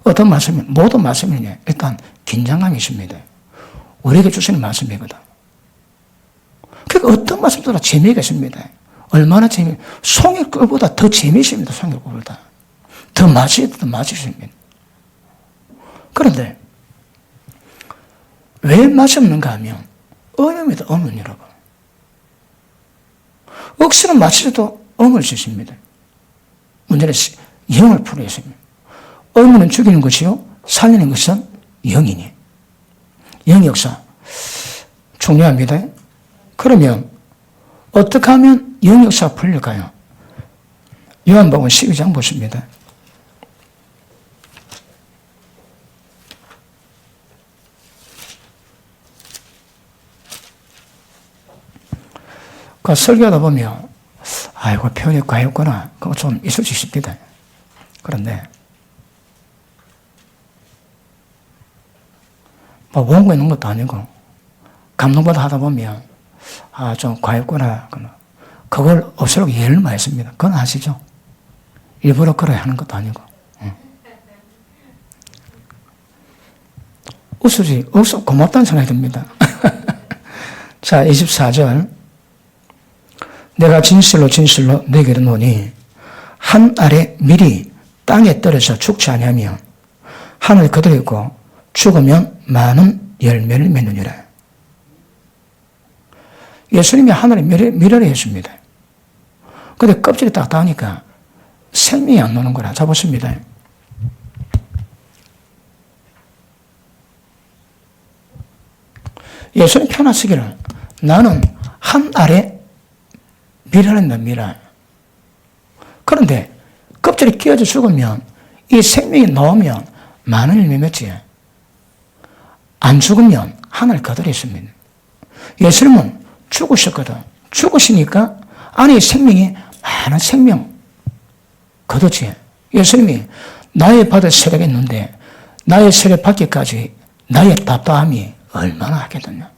어떤 말씀이, 모든 말씀이냐, 일단, 긴장감이 있습니다. 우리에게 주시는 말씀이거든. 그러니까 어떤 말씀보다 재미가 있습니다. 얼마나 송일꿀보다 더 재미있습니다, 송일꿀보다. 더 맛있습니다. 그런데, 왜 맛이 없는가 하면, 어음입니다, 어음 여러분. 억수로 마시도 어음을 수 있습니다. 문제는 영을 풀어야 있습니다. 어음은 죽이는 것이요, 살리는 것은 영이니. 영 역사. 중요합니다. 그러면, 어떻게 하면 영 역사가 풀릴까요? 요한복음 12장 보십니다. 그 설교하다 보면, 아이고, 표현이 과했구나. 그거 좀 있을 수 있습니다. 그런데, 원고 있는 것도 아니고, 감동받아 하다 보면, 좀 과했구나. 그걸 없애려고 예를 많이 씁니다. 그건 아시죠? 일부러 그래야 하는 것도 아니고. 웃으지, 고맙다는 생각이 듭니다. 자, 24절. 내가 진실로 진실로 너에게 이르노니 한 알의 밀이 땅에 떨어져 죽지 아니하며 하늘 그대로 있고 죽으면 많은 열매를 맺느니라. 예수님이 하늘에 밀어를 했습니다. 그런데 껍질이 딱딱하니까 생명이 안 나는 거라. 자, 보십니다. 예수님 표현하시기를 나는 한 알의 밀어낸다, 밀어. 그런데 껍질이 끼어져 죽으면 이 생명이 나오면 많은 열매 맺지. 안 죽으면 하늘 그대로 있습니다. 예수님은 죽으셨거든. 죽으시니까 안에 생명이 많은 생명 거두지. 예수님이 나의 받을 세력이 있는데 나의 세력 받기까지 나의 답답함이 얼마나 하겠느냐.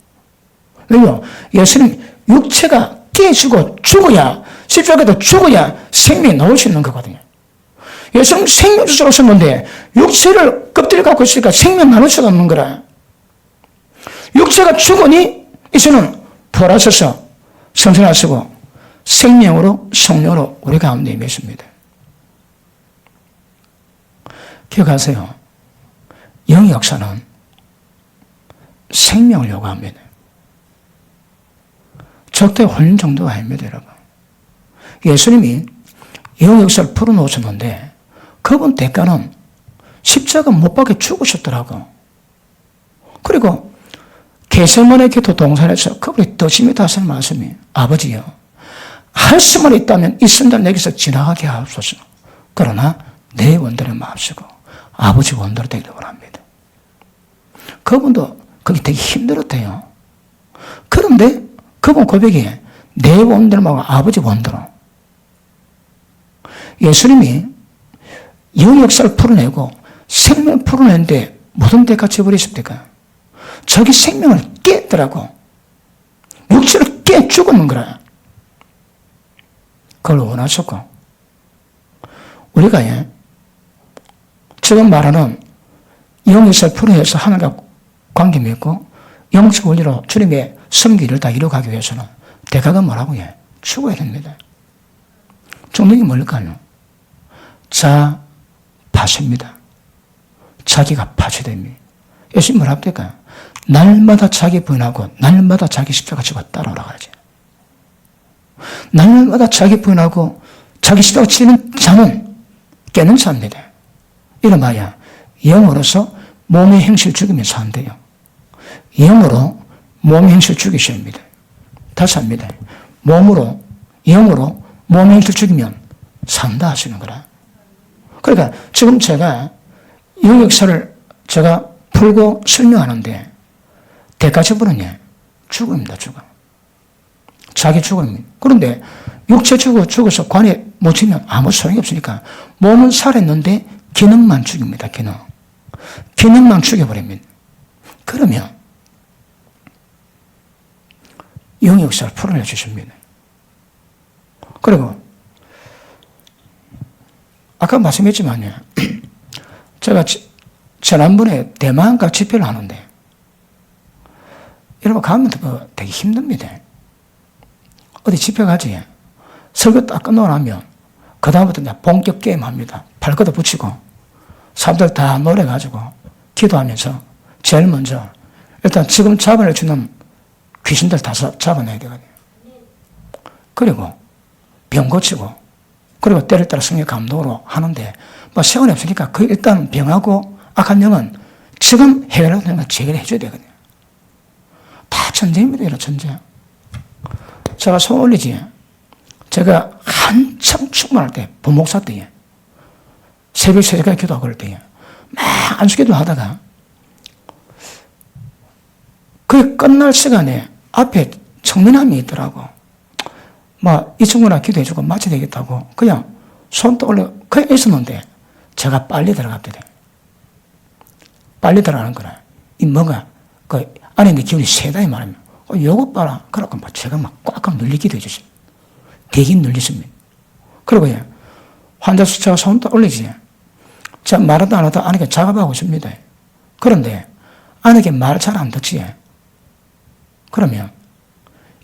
왜요? 예수님 육체가 깨지고 죽어야, 십자가에도 죽어야 생명이 나올 수 있는 거거든요. 예수님 생명주스로 오셨는데 육체를 껍질을 갖고 있으니까 생명 나눌 수가 없는 거라. 육체가 죽으니 이제는 부활하셔서 성천하시고 생명으로 성령으로 우리 가운데 임했습니다. 기억하세요. 영의 역사는 생명을 요구합니다. 적대 혼인 정도가 아닙니다, 여러분. 예수님이 영의 역사를 풀어놓으셨는데 그분 대가는 십자가 못 박혀 죽으셨더라고. 그리고 겟세마네 기도 동산에서 그분이 더심히 하시는 말씀이 아버지요, 할 수만 있다면 이 순간 내게서 지나가게 하옵소서. 그러나 내 원대로 마옵시고 아버지 원대로 되기를 원합니다. 그분도 그게 되게 힘들었대요. 그런데 그분 고백이 내 원대로 말고 아버지 원대로. 예수님이 영 역사를 풀어내고 생명을 풀어내는데 무슨 대가 쳐버리십니까? 저기 생명을 깼더라고. 육체를 깨 죽었는 거라. 그걸 원하셨고, 우리가 지금 말하는 영 역사를 풀어내서 하나님과 관계 맺고 영적 원리로 주님의 섬기를 다 이뤄가기 위해서는 대가가 뭐라고 죽어야 됩니다. 죽는 게 뭘까요? 파쇄입니다. 자기가 파쇄됩니다. 예수님 뭐라 합니까? 날마다 자기 부인하고 날마다 자기 십자가 지고 따라오라 그러지. 날마다 자기 부인하고 자기 십자가 치는 자는 깨는 자입니다. 이름하여 영으로서 몸의 행실 죽이면서 한대요. 영으로 몸의 행실 죽이셔야 합니다. 다시 합니다. 영으로 몸의 행실 죽이면 산다 하시는 거라. 그러니까 지금 제가 영 역사를 제가 풀고 설명하는데 대가적으로는 죽음입니다. 죽음. 자기 죽음입니다. 그런데 육체 죽어서 관에 못 치면 아무 소용이 없으니까 몸은 살았는데 기능만 죽입니다. 기능만 죽여버립니다. 그러면 영 역사를 풀어내 주십니다. 그리고 아까 말씀했지만요. 제가 지난번에 대만과 집회를 하는데 여러분 가면 되게 힘듭니다. 어디 집회 가지 설교 딱 끝나고 나면 그 다음부터 이제 본격 게임 합니다. 발걷어 붙이고 사람들 다 노래가지고 기도하면서 제일 먼저 일단 지금 잡아내주는 귀신들 다 잡아내야 되거든요. 그리고 병 고치고 그리고 때를 따라 성령 감동으로 하는데 뭐 시간이 없으니까 그 일단 병하고 악한 영은 지금 해결하는 생각 제기를 해줘야 되거든요. 다 전쟁입니다. 이런 전쟁. 제가 손 올리지. 제가 한참 충만할 때 부목사 때에 새벽 3시까지 기도하고 그럴 때에 막 안수기도 하다가 그 끝날 시간에 앞에 청년함이 있더라고. 막 이 친구나 기도해주고 마쳐야 되겠다고 그냥 손 떠올려 그냥 있었는데 제가 빨리 들어갔대. 빨리 들어가는 거라. 이 뭐가 그 안에 있는 기운이 세다 이 말이면 요거 봐라. 그래갖고 막 제가 막 꽉꽉 눌리기도 해주지. 되긴 눌리십니다. 그리고 환자 숫자가 손 떠올리지. 제가 말하다 안 하다 아내가 작업하고 있습니다. 그런데 아내가 말 잘 안 듣지. 그러면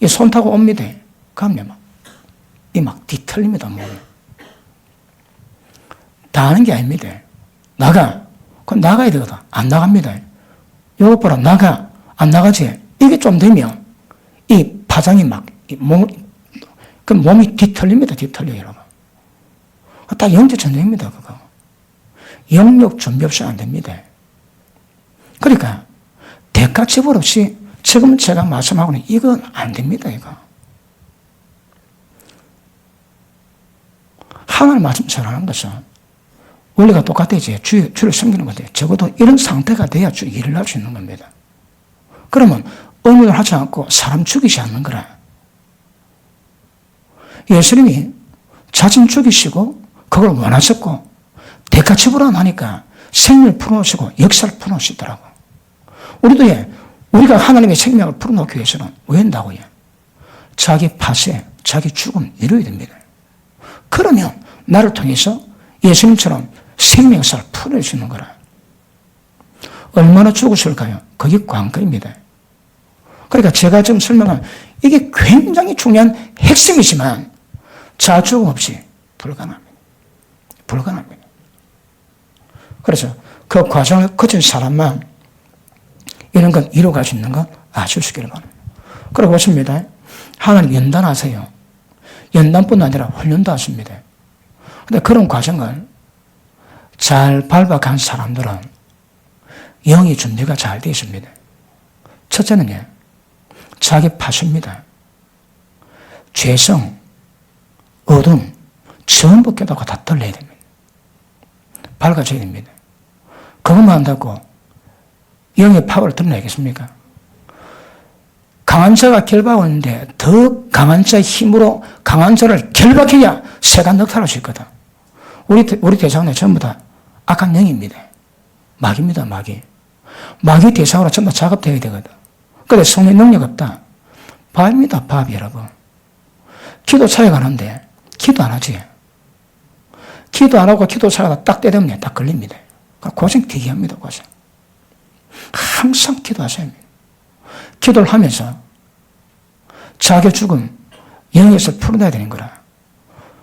이 손 타고 옵니다. 그러면 막 뒤틀립니다. 몸이. 다 하는 게 아닙니다. 그럼 나가야 되거든. 안 나갑니다. 요것 봐라. 안 나가지. 이게 좀 되면 이 파장이 그 몸이 뒤틀립니다. 뒤틀려요, 여러분. 다 영적 전쟁입니다. 그거. 영역 준비 없이 안 됩니다. 그러니까 대가 지불 없이 지금 제가 말씀하고는 이건 안 됩니다. 이거. 하나님 말씀 전하는 것은 원리가 똑같아야지 주를 섬기는 건데 적어도 이런 상태가 돼야 주 일을 할 수 있는 겁니다. 그러면 의무를 하지 않고 사람 죽이지 않는 거라. 예수님이 자신 죽이시고 그걸 원하셨고 대가 지불 안 하니까 생명을 풀어놓으시고 역사를 풀어놓으시더라고. 우리도 우리가 하나님의 생명을 풀어놓기 위해서는 왜 한다고요? 자기 파쇄, 자기 죽음 이루어야 됩니다. 그러면 나를 통해서 예수님처럼 생명 역사를 풀어낼 수 있는 거라. 얼마나 죽었을까요? 그게 관건입니다. 그러니까 제가 지금 설명한 이게 굉장히 중요한 핵심이지만 자죽음 없이 불가능합니다. 불가능합니다. 그래서 그 과정을 거친 사람만 이런 건 이루어갈 수 있는 건 아실 수 있기를 바랍니다. 그리고 보십니다. 하나님 연단하세요. 연단뿐 아니라 훈련도 하십니다. 근데 그런 과정을 잘 밟아간 사람들은 영의 준비가 잘 되어 있습니다. 첫째는 자기 파수입니다. 죄성, 어둠, 전부 깨닫고 다 떨려야 됩니다. 밝아져야 됩니다. 그것만 한다고 영의 파워를 드러내겠습니까? 강한 자가 결박하고 있는데 더 강한 자의 힘으로 강한 자를 결박해야 새가 넉탈할 수 있거든. 우리 대상은 전부 다 악한 영입니다. 마귀입니다, 마귀. 마귀 대상으로 전부 다 작업되어야 되거든. 근데 성령 능력 없다. 밥입니다, 밥, 여러분. 기도 차려가는데, 기도 안 하지. 기도 안 하고 기도 차려가 딱 때리면 딱 걸립니다. 고생 되게 합니다, 고생. 항상 기도하셔야 합니다. 기도를 하면서 자기 죽음, 영에서 풀어내야 되는 거라.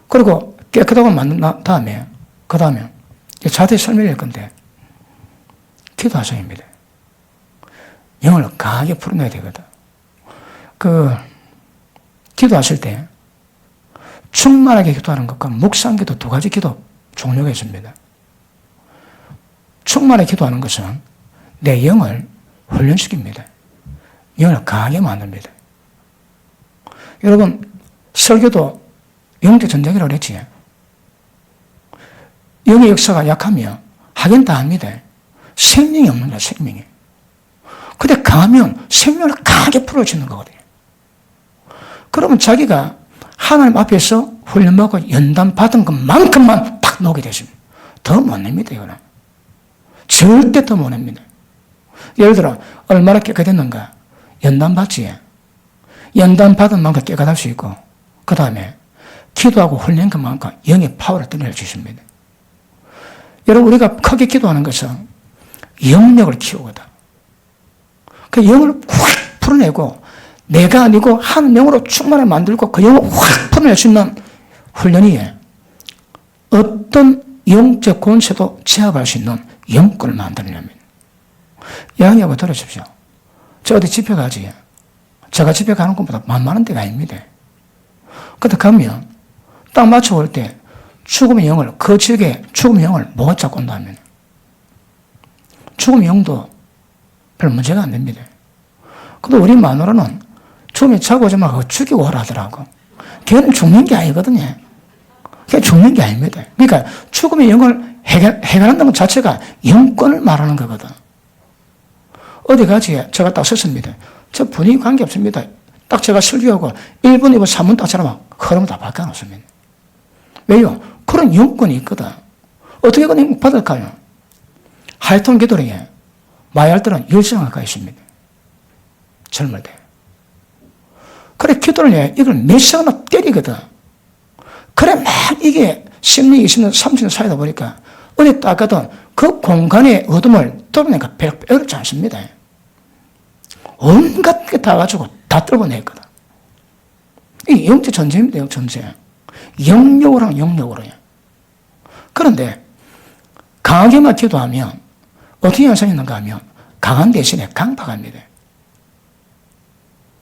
그리고 깨끗하고 만든 다음에, 그 다음에 자세히 설명할 건데, 기도하셔야 합니다. 영을 강하게 풀어내야 되거든. 기도하실 때, 충만하게 기도하는 것과 묵상기도 두 가지 기도 종류가 있습니다. 충만하게 기도하는 것은 내 영을 훈련시킵니다. 영을 강하게 만듭니다. 여러분, 설교도 영적 전쟁이라고 그랬지. 영의 역사가 약하면 하긴 다 합니다. 생명이 없는 거야, 생명이. 근데 강하면 생명을 강하게 풀어주는 거거든요. 그러면 자기가 하나님 앞에서 훈련받고 연단 받은 것만큼만 딱 놓게 되십니다. 더 못 냅니다, 이거는. 절대 더 못 냅니다. 예를 들어, 얼마나 깨끗했는가. 연단 받지. 연단 받은 만큼 깨끗할 수 있고, 그 다음에 기도하고 훈련 그만큼 영의 파워를 떠내주십니다. 여러분, 우리가 크게 기도하는 것은 영력을 키우거든. 그 영을 확 풀어내고, 내가 아니고 한 영으로 충만하게 만들고 그 영을 확 풀어낼 수 있는 훈련이 어떤 영적 권세도 제압할 수 있는 영권을 만들려면 이야기하고 들으십시오. 저 어디 집회 가지. 제가 집회 가는 것보다 만만한 데가 아닙니다. 그때 가면 딱 맞춰올 때 죽음의 영을, 그 지역에 죽음의 영을 못 잡고 온다면 죽음의 영도 별 문제가 안 됩니다. 근데 우리 마누라는 죽음이 자고 오자마자 그거 죽이고 오라 하더라고. 걔는 죽는 게 아니거든요. 걔 죽는 게 아닙니다. 그러니까 죽음의 영을 해결한다는 것 자체가 영권을 말하는 거거든. 어디 가지? 제가 딱 섰습니다. 저 분위기 관계없습니다. 딱 제가 설교하고 1분, 2분, 3분 딱 차려면 흐름을 다 바꿔놓습니다. 왜요? 그런 영권이 있거든. 어떻게 그런 영권 받을까요? 하여튼 기도에 마이알들은 열정가까이 있습니다. 젊을 때. 그래, 기도를 해. 이걸 몇 시간이나 때리거든. 그래, 막 이게 10년, 20년, 30년 사이다 보니까 어디 딱 가든 그 공간의 어둠을 뚫어내니까 어렵지 않습니다. 온갖 게 다 가지고 다 뚫어내거든. 이게 영적 전쟁입니다, 영적 전쟁. 영역으로 하는 영역으로요. 그런데 강하게만 기도하면 어떻게 현상이 있는가 하면 강한 대신에 강박합니다.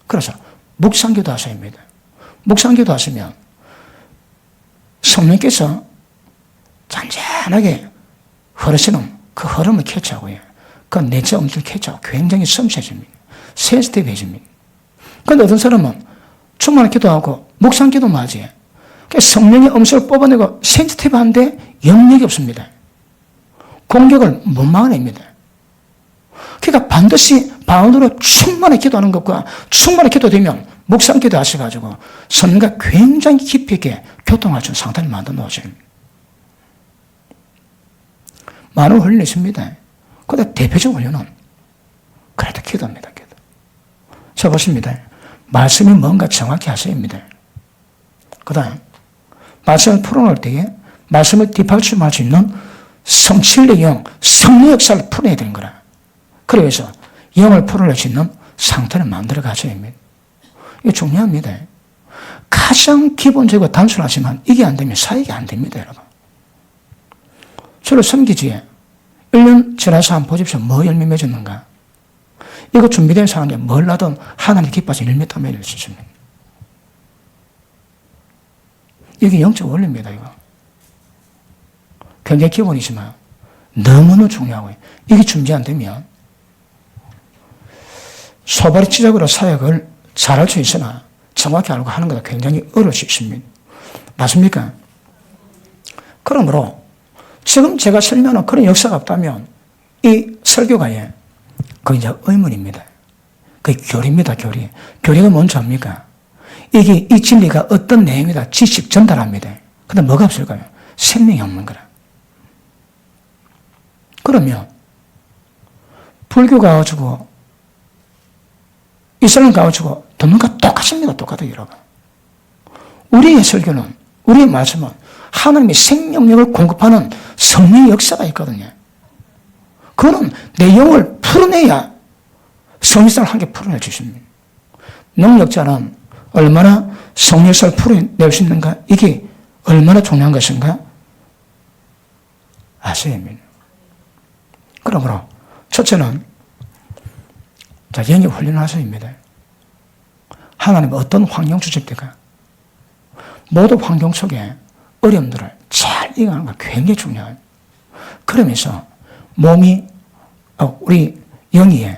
그래서 묵상기도 하셔야 합니다. 묵상기도 하시면 성령께서 잔잔하게 흐르시는 그 흐름을 캐치하고요. 그 내적 음성을 캐치하고 굉장히 섬세해집니다. 센시티브해집니다. 그런데 어떤 사람은 충만히 기도하고 묵상기도만 하지. 성령의 음성을 뽑아내고 센시티브한데 영역이 없습니다. 공격을 못 막아냅니다. 그러니까 반드시 바운드로 충만히 기도하는 것과 충만히 기도되면 묵상기도 하셔가지고 성령과 굉장히 깊이 있게 교통할 수 있는 상태를 만들어 놓으셔야 합니다. 많은 훈련이 있습니다. 그런데 대표적 훈련은 그래도 기도입니다. 기도. 자, 보십니다. 말씀이 뭔가 정확히 하셔야 합니다. 그 다음 말씀을 풀어놓을 때에 말씀을 뒷받침할 수 있는 성칠의 영, 성령 역사를 풀어야 되는 거라. 그래서 영을 풀어낼 수 있는 상태를 만들어 가셔야 합니다. 이거 중요합니다. 가장 기본적이고 단순하지만 이게 안 되면 사역이 안 됩니다, 여러분. 저를 섬기지에 1년 지나서 한번 보십시오. 뭐 열매 맺었는가? 이거 준비된 사람이 뭘 하든 하나님 기뻐서 열매 다 맺을 수 있습니다. 이게 영적 원리입니다, 이거. 굉장히 기본이지만 너무너무 중요하고요. 이게 준비 안 되면 소발이 지적으로 사역을 잘할 수 있으나 정확히 알고 하는 것도 굉장히 어려울 수 있습니다. 맞습니까? 그러므로 지금 제가 설명한 그런 역사가 없다면 이 설교가에 그 이제 의문입니다. 그게 교리입니다, 교리. 교리가 뭔지 압니까? 이게 이 진리가 어떤 내용이다 지식 전달합니다. 근데 뭐가 없을까요? 생명이 없는 거라. 그러면 불교 가가지고 이슬람 가가지고 듣는 거 똑같습니다. 똑같아요, 여러분. 우리의 설교는, 우리의 말씀은 하나님의 생명력을 공급하는 성령의 역사가 있거든요. 그거는 내 영을 풀어내야 성령을 함께 풀어낼 수 있습니다. 능력자는 얼마나 성령을 풀어낼 수 있는가? 이게 얼마나 중요한 것인가? 아셔야 합니다. 그러므로 첫째는 영의 훈련하셔입니다. 하나님은 어떤 환경 주십니까? 모든 환경 속에 어려움들을 잘 이겨가는 거 굉장히 중요해요. 그러면서 몸이, 우리 영이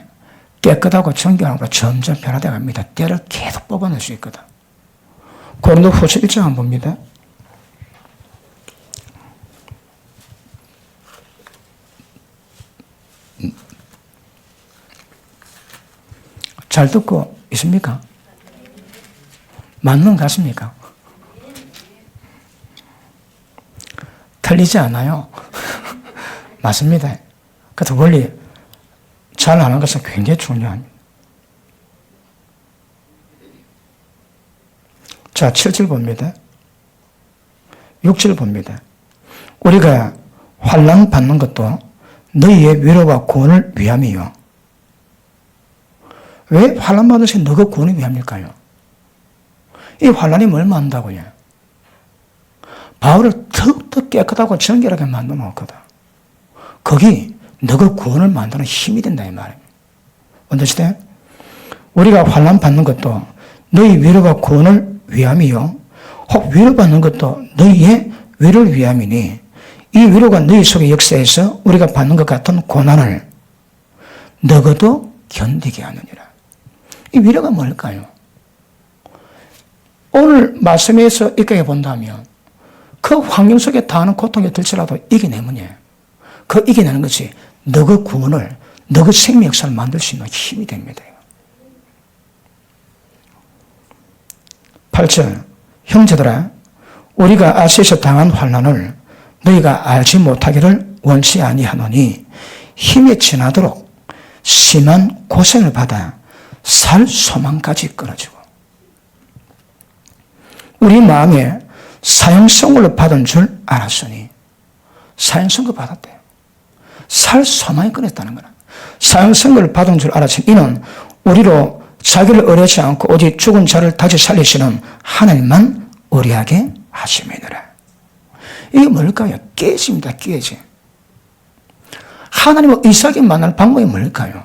깨끗하고 정결한 걸로 점점 변화되어 갑니다. 때를 계속 뽑아낼 수 있거든. 고린도후서 1장 한번 봅니다. 잘 듣고 있습니까? 맞는 것 같습니까? 틀리지 않아요. 맞습니다. 그래서 원리 잘 아는 것은 굉장히 중요합니다. 자, 7절 봅니다. 6절 봅니다. 우리가 환난 받는 것도 너희의 위로와 구원을 위함이요. 왜 환난 받으신 너가 구원을 위함일까요? 이 환난이 뭘 만든다고요? 바울을 더욱더 깨끗하고 정결하게 만들어 놓거든. 거기 너가 구원을 만드는 힘이 된다 이 말이에요. 언제시대? 우리가 환난 받는 것도 너희 위로와 구원을 위함이요. 혹 위로받는 것도 너희의 위로를 위함이니 이 위로가 너희 속의 역사에서 우리가 받는 것 같은 고난을 너희도 견디게 하느니라. 이 위로가 뭘까요? 오늘 말씀에서 이렇게 본다면 그 환경 속에 당하는 고통에 들지라도 이겨내면요. 그 이겨내는 것이 너의 구원을, 너의 생명 역사를 만들 수 있는 힘이 됩니다. 8절, 형제들아, 우리가 아시에서 당한 환난을 너희가 알지 못하기를 원치 아니하노니 힘이 지나도록 심한 고생을 받아 살 소망까지 끊어지고 우리 마음에 사형선고를 받은 줄 알았으니 사형선고 받았대요. 살 소망이 끊었다는 거라. 사형선고를 받은 줄 알았으니 이는 우리로 자기를 의뢰하지 않고 오직 죽은 자를 다시 살리시는 하나님만 의뢰하게 하심이니라. 이게 뭘까요? 깨집니다. 깨지. 하나님과 이삭이 만날 방법이 뭘까요?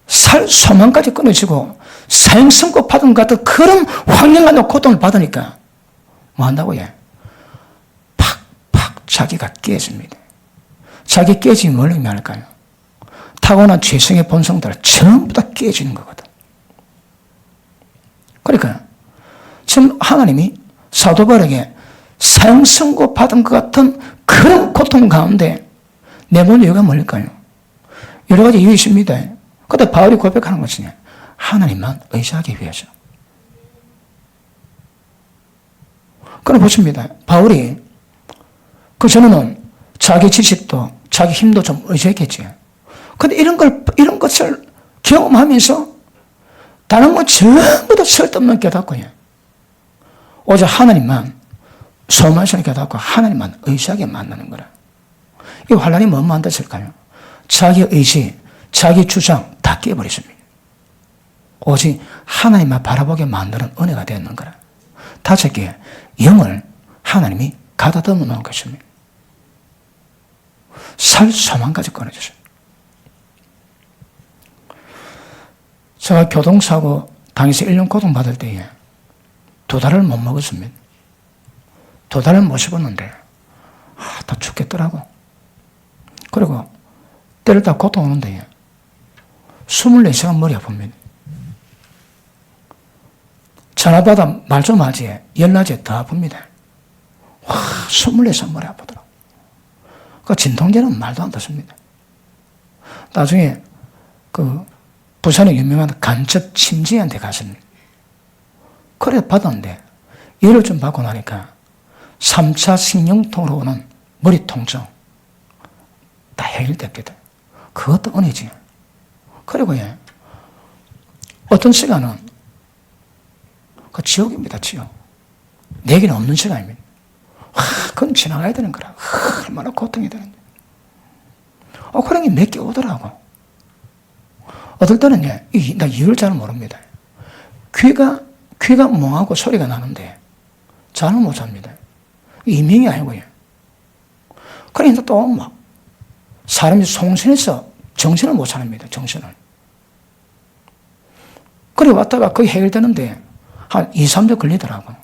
살 소망까지 끊어지고 사형선고 받은 것 같은 그런 환경과 고통을 받으니까 뭐 한다고요? 팍팍 자기가 깨집니다. 자기 깨지면 뭘 의미할까요? 타고난 죄성의 본성들 전부 다 깨지는 거거든. 그러니까 지금 하나님이 사도 바울에게 사형선고 받은 것 같은 그런 고통 가운데 내보는 이유가 뭘까요? 여러 가지 이유 있습니다. 그런데 바울이 고백하는 것이냐? 하나님만 의지하기 위해서. 그럼 보십니다. 바울이 그 전에는 자기 지식도 자기 힘도 좀 의지했겠지. 그런데 이런 것을 경험하면서 다른 건 전부 다 쓸데없는 깨닫고요. 오직 하나님만 소망스럽게 깨닫고 하나님만 의지하게 만드는 거라. 이 환란이 뭐 만들었을까요? 자기 의지, 자기 주장 다 깨버렸습니다. 오직 하나님만 바라보게 만드는 은혜가 되는 거라. 다섯째, 영을 하나님이 가다듬어 놓은 것입니다. 살 소망까지 끊어졌어요. 제가 교통사고 당해서 1년 고통받을 때에 2달을 못 먹었습니다. 2달을 못 씹었는데 다 죽겠더라고. 그리고 때를 다 고통 오는데 24시간 머리 아픕니다. 전화받아 말 좀 하지 연락이 더 아픕니다. 와, 24시간 머리 아프더라고. 그 진통제는 말도 안 듣습니다. 나중에 그 부산에 유명한 간첩 침지한테 갔습니다. 그래 받았는데 예를 좀 받고 나니까 3차 신경통으로 오는 머리 통증 다 해결됩니다. 그것도 은혜지. 그리고 어떤 시간은 그 지옥입니다. 지옥. 내게는 없는 시간입니다. 그건 지나가야 되는 거라. 얼마나 고통이 되는데. 그런 게 몇 개 오더라고. 어떨 때는 나 이유를 잘 모릅니다. 귀가 멍하고 소리가 나는데 잠을 못 잡니다. 이명이 아니고요. 그러니까 또 막 사람이 송신해서 정신을 못 차립니다. 정신을. 그래 왔다가 그게 해결되는데 한 2, 3주 걸리더라고.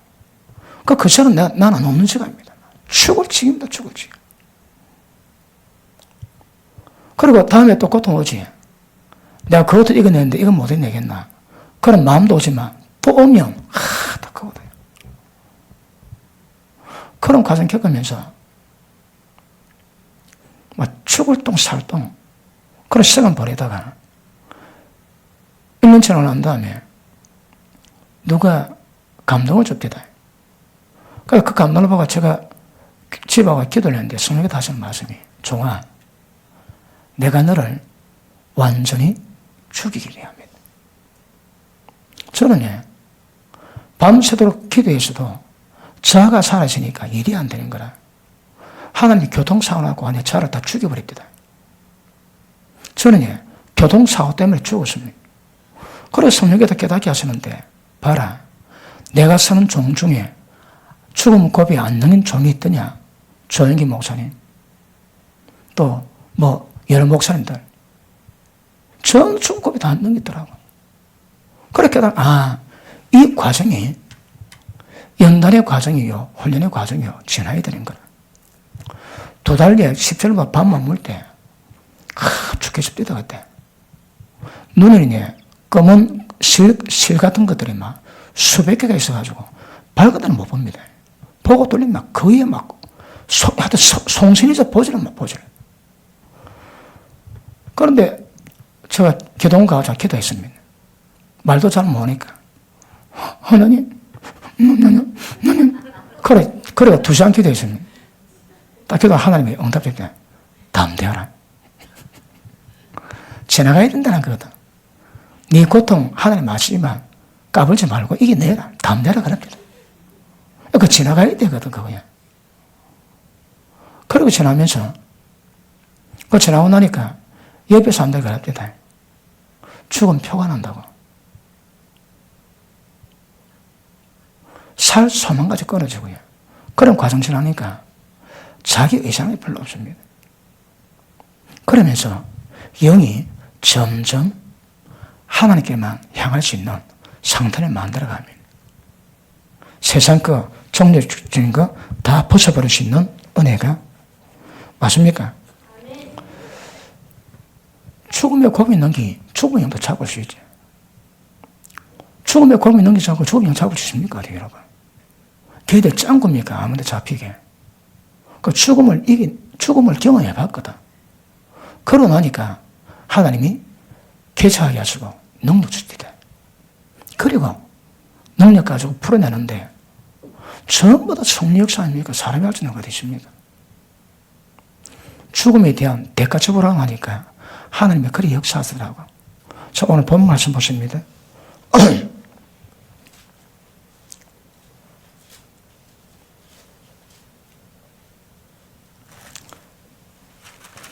그 시간은 나는 없는 시간입니다. 죽을 지깁니다. 죽을 지겨. 그리고 다음에 또 고통 오지. 내가 그것도 이겨냈는데 이건 못 해내겠나. 그런 마음도 오지만 또 오면 다 그거다. 그런 과정 겪으면서 막 죽을 똥 살똥 그런 시간 보내다가 1년치 난 다음에 누가 감동을 줍니다. 그래서 그 감동을 보고 제가 집에 와서 기도를 했는데 성령께서 하시는 말씀이 종아 내가 너를 완전히 죽이기를 합니다. 저는 밤새도록 기도해서도 자아가 사라지니까 일이 안 되는 거라. 하나님이 교통사고나고 안에 자아를 다 죽여버립니다. 저는 교통사고 때문에 죽었습니다. 그래서 성령께서 깨닫게 하시는데 봐라 내가 사는 종 중에 죽음 고비 안 넘긴 종이 있더냐. 조영기 목사님 또 여러 목사님들 전 죽음 고비 다 안 넘기더라고. 그렇게 이 과정이 연단의 과정이요 훈련의 과정이요 지나야 되는 거라. 2달 뒤에 10절만 밥만 먹을 때 죽게 싶다 그때. 눈에 검은 실 같은 것들이 막 수백 개가 있어가지고 밝은 못 봅니다. 보고 뚫리면 막 거의 막 하여튼 송신이서 보지를 못 보지를. 그런데 제가 기도원 가서 기도했습니다. 말도 잘 못하니까 하나님 그래 2시간 기도했습니다. 딱 기도 하나님이 응답할 때 담대하라. 지나가야 된다는 거거든. 네 고통 하나님 아시지만 까불지 말고 이겨내라. 담대하라 그럽니다. 그 지나가야 되거든 그거야. 그리고 지나면서 그 지나고 나니까 옆에 사람들 그럽니다. 죽음 표가 난다고. 살 소망까지 끊어지고요. 그런 과정 지나니까 자기 의상이 별로 없습니다. 그러면서 영이 점점 하나님께만 향할 수 있는 상태를 만들어갑니다. 세상 거, 종려주는 거 다 벗어버릴 수 있는 은혜가 맞습니까? 죽음의 고비 넘기, 죽음의 영도 잡을 수 있죠. 죽음의 고비 넘기지 않고 죽음의 영 잡을 수 있습니까? 여러분? 걔들 짱구입니까? 아무데 잡히게. 그 죽음을 경험해 봤거든. 그러고 나니까 하나님이 개차하게 하시고 능력 주시다. 그리고 능력 가지고 풀어내는데 전부 다 성령 역사 아닙니까? 사람이 할 수 있는 것 있습니까? 죽음에 대한 대가 처벌하고 하니까 하나님이 그리 역사하시더라고. 자, 오늘 본 말씀 보십니다.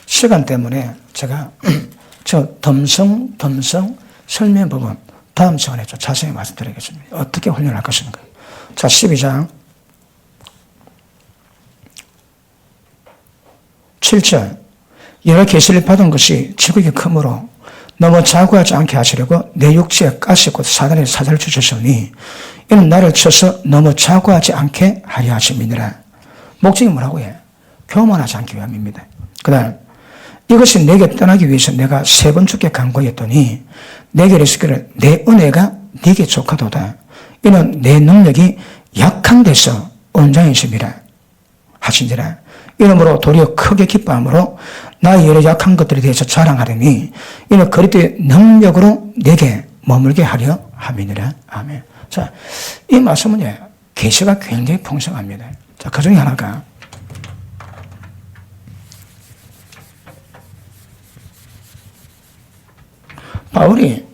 시간 때문에 제가 저 덤성 설명 부분 다음 시간에 좀 자세히 말씀드리겠습니다. 어떻게 훈련할 것인가. 자, 12장 7절 여러 계시를 받은 것이 지극히 크므로 너무 자고하지 않게 하시려고 내 육체에 가시 곧 사단의 사자를 주셨으니 이는 나를 쳐서 너무 자고하지 않게 하려 하심이니라. 목적이 뭐라고 해? 교만하지 않기 위함입니다. 그 다음 이것이 내게 떠나기 위해서 내가 3번 주께 간구했더니 내게 이르시기를 내 은혜가 네게 족하도다. 이는 내 능력이 약한 데서 온전해심이라 하신지라. 이러므로 도리어 크게 기뻐함으로 나의 여러 약한 것들에 대해서 자랑하려니 이는 그리스도의 능력으로 내게 머물게 하려 함이니라. 아멘. 자, 이 말씀은 계시가 굉장히 풍성합니다. 자, 그 중에 하나가 바울이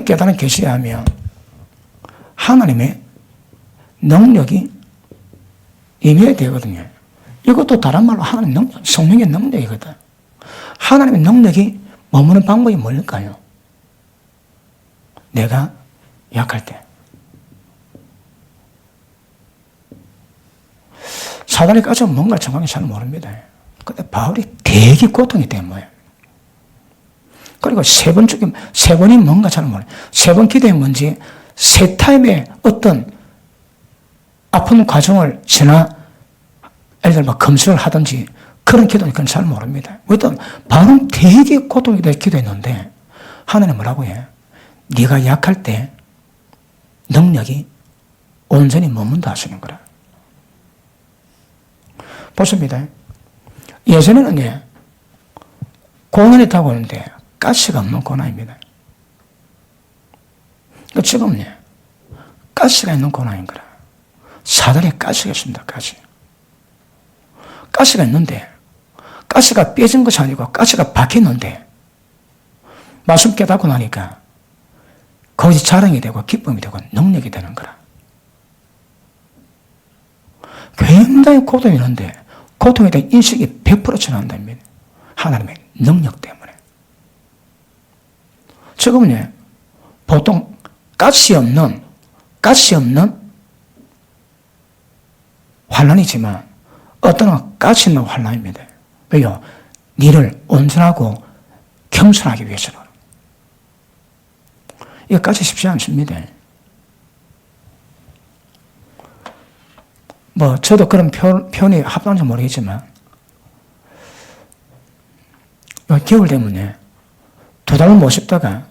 깨달은 계시에 하면 하나님의 능력이 임해야 되거든요. 이것도 다른 말로 하나님의 능력, 성령의 능력이거든. 하나님의 능력이 머무는 방법이 뭘까요? 내가 약할 때. 사단이 까지는 뭔가 정확히 잘 모릅니다. 근데 바울이 되게 고통이 된 거예요. 그리고 세 번이 뭔가 잘 몰라요. 세 번 기도에 뭔지, 세 타임의 어떤 아픈 과정을 지나, 예를 들어 금식을 하든지, 그런 기도는 그건 잘 모릅니다. 왜냐하면 바울은 되게 고통이 돼 기도했는데, 하나님 뭐라고 해? 네가 약할 때 능력이 온전히 머문다 하시는 거라. 보십니다. 예전에는 고난이 타고 오는데 가시가 없는 고난입니다. 지금은 가시가 있는 고난인 거라. 사단에 가시가 있습니다. 가시가 있는데 가시가 삐진 것이 아니고 가시가 박혔는데 말씀 깨닫고 나니까 거기서 자랑이 되고 기쁨이 되고 능력이 되는 거라. 굉장히 고통이 있는데 고통에 대한 인식이 100% 전환됩니다. 하나님의 능력 때문에. 지금은 보통 가시 없는 환난이지만 어떤 건 가시 있는 환난입니다. 왜요? 니를 온전하고 겸손하기 위해서는. 이거까지 쉽지 않습니다. 저도 그런 표현이 합당한지 모르겠지만, 겨울 되면 2달을 못 씹다가,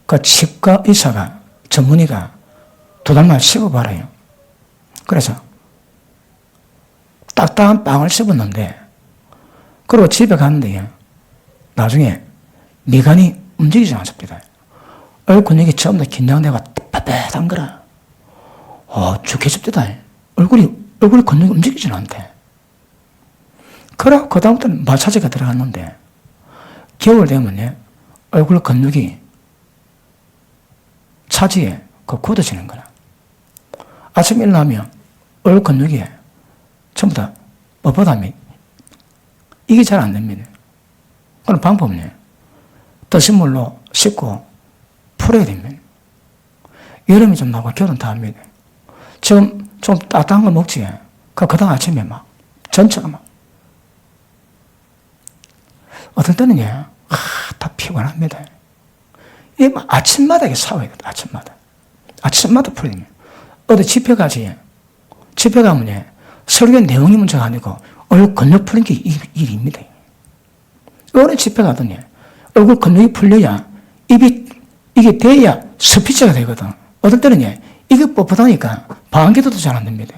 그 치과 의사가, 전문의가 2달만 씹어봐라요. 그래서 딱딱한 빵을 씹었는데, 그리고 집에 갔는데, 나중에 미간이 움직이지 않습니다. 얼굴 근육이 전부 다 긴장되고 빳빳한 거라. 죽게 싶다. 얼굴 근육이 움직이지는 않대. 그러고 그다음부터는 마사지가 들어갔는데, 겨울 되면 얼굴 근육이 차지에 굳어지는 거라. 아침에 일어나면 얼굴 근육이 전부 다 뻣뻣함이 이게 잘 안 됩니다. 그런 방법은요, 뜨신 물로 씻고 풀어야 됩니다. 여름이 좀 나고 겨울은 다 합니다. 지금 좀 따뜻한 거 먹지. 그 다음 아침에 전체가 어떨 때는 다 피곤합니다. 이게 아침마다 이게 싸워야 돼. 아침마다 풀어야 됩니다. 어디 집회 가지. 집회 가면 설교 내용이 문제가 아니고 얼굴 근육 푸는 게 일입니다. 어느 집회 가더니 얼굴 근육이 풀려야 이게 돼야 스피치가 되거든. 어떨 때는 이게 뻣뻣하니까 방기도도 잘 안 됩니다.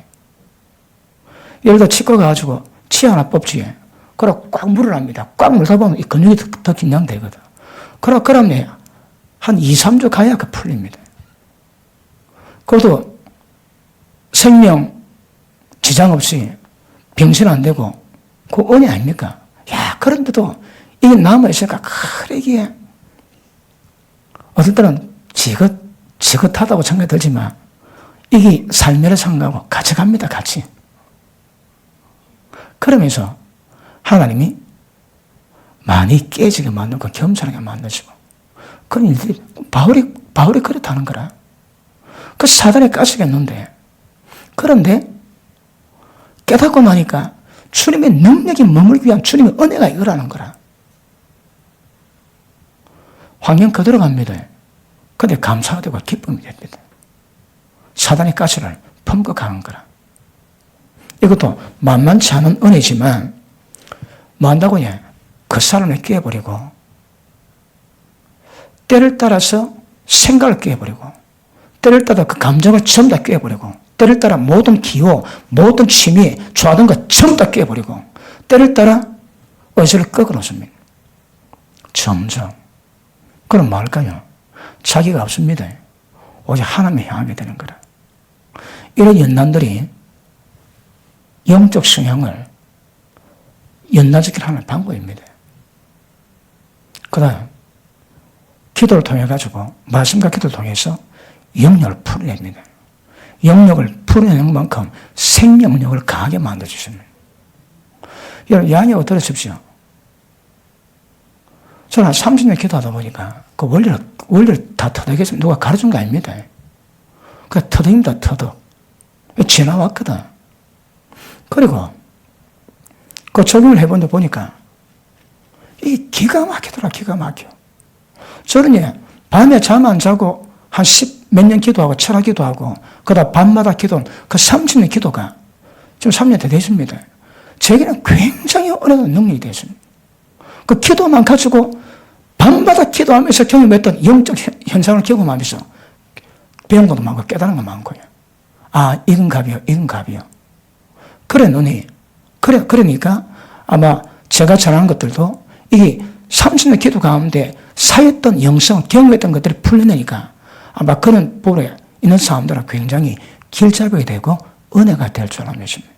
예를 들어 치과 가가지고 치 하나 뽑지. 그럼 꽉 물을 합니다. 꽉 물다 보면 이 근육이 더 긴장되거든. 그러면 한 2, 3주 가야 풀립니다. 그것도 생명 지장 없이 병신 안 되고 그 은혜 아닙니까? 그런데도 이게 남아있으니까 이게 어떨 때는 지긋하다고 생각이 들지만 이게 삶의 상가하고 같이 갑니다. 같이. 그러면서 하나님이 많이 깨지게 만들고 겸손하게 만드시고 그런 일들이 바울이 그렇다는 거라. 그 사단에 까시겠는데 그런데 깨닫고 나니까 주님의 능력이 머물기 위한 주님의 은혜가 이거라는 거라. 환경 그대로 갑니다. 근데 감사가 되고 기쁨이 됩니다. 사단의 가시를 품고 가는 거라. 이것도 만만치 않은 은혜지만 뭐 한다고 그 사람을 깨버리고 때를 따라서 생각을 깨버리고 때를 따라 그 감정을 전부 다 깨버리고 때를 따라 모든 기호, 모든 취미, 좋아하는 것 전부 다 깨버리고 때를 따라 의지를 꺾어놓습니다. 점점. 그럼 뭘까요? 자기가 없습니다. 오직 하나님을 향하게 되는 거라. 이런 연단들이 영적 성향을 연단시키는 하나의 방법입니다. 그 다음, 기도를 통해가지고, 말씀과 기도를 통해서 영역을 풀어냅니다. 영역을 풀어내는 만큼 생명력을 강하게 만들어주십니다. 여러분, 양해가 들으십시오. 저는 한 30년 기도하다 보니까 그 원리를 다 터득해서 누가 가르친 거 아닙니다. 그 터득입니다, 터득. 지나왔거든. 그리고 그 적용을 해본데 보니까 이 기가 막히더라, 기가 막혀. 저는 밤에 잠 안 자고 한 10몇 년 기도하고 철학 기도하고 그다음 밤마다 기도는 그 30년 기도가 지금 3년 다 됐습니다. 제게는 굉장히 어려운 능력이 됐습니다. 그 기도만 가지고 밤마다 기도하면서 경험했던 영적 현상을 경험하면서 배운 것도 많고 깨달은 것도 많고요. 아, 이건 갑이요, 이건 갑이요. 그러니까 아마 제가 전하는 것들도 이게 30년 기도 가운데 쌓였던 영성, 경험했던 것들이 풀려내니까 아마 그런 부분에 있는 사람들은 굉장히 길잡이가 되고 은혜가 될 줄 알았습니다.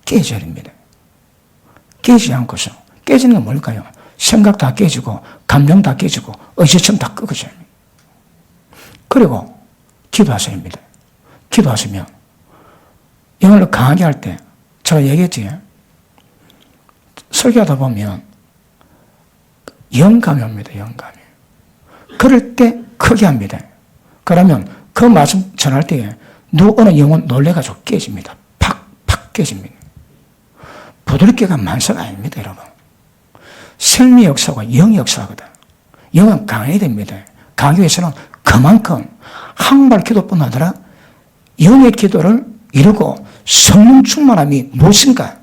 깨져야 됩니다. 깨지지 않고서 깨지는 건 뭘까요? 생각 다 깨지고 감정 다 깨지고 의지점 다 끄어져야 합니다. 그리고 기도하셔야 합니다. 기도하시면 영을 강하게 할 때 제가 얘기했지. 설교하다 보면 영감이 옵니다. 영감이. 그럴 때 크게 합니다. 그러면 그 말씀 전할 때에 어느 영혼 놀래가지고 깨집니다. 팍팍 깨집니다. 부드럽게가 만사가 아닙니다, 여러분. 생미 역사가 영의 역사거든. 영은 강해야 됩니다. 강하기 위해서는 그만큼 항발 기도뿐 아니라 영의 기도를 이루고 성령 충만함이 무엇인가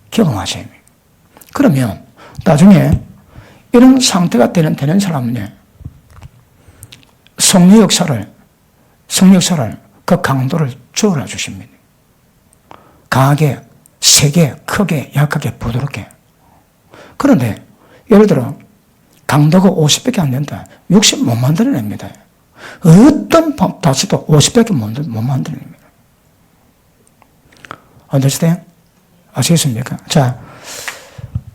경험하셔야 합니다. 그러면 나중에 이런 상태가 되는 사람은 성령 역사를 그 강도를 주어라 주십니다. 강하게, 세게, 크게, 약하게, 부드럽게. 그런데 예를 들어 강도가 50밖에 안 된다. 60 못 만들어냅니다. 어떤 다시도 50밖에 못 만들어냅니다. understand? 아시겠습니까? 자,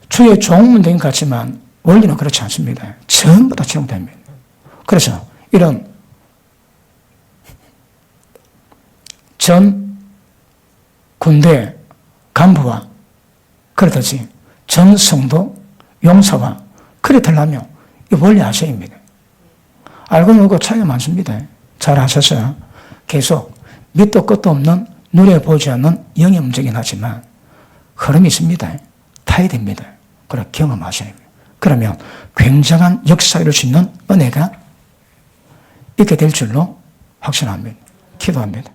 주의 좋은 문제인 것 같지만 원리는 그렇지 않습니다. 전부 다 적용됩니다. 그래서 이런 전 군대 간부와 그렇듯이 전 성도 용사와 그래 되려면 이 원리 아셔야 합니다. 알고 모르고 차이가 많습니다. 잘 하셔서 계속 밑도 끝도 없는 눈에 보지 않는 영의 문제긴 하지만 흐름이 있습니다. 타야 됩니다. 그래 경험하셔야 합니다. 그러면 굉장한 역사를 이룰 수 있는 은혜가 있게 될 줄로 확신합니다. 기도합니다.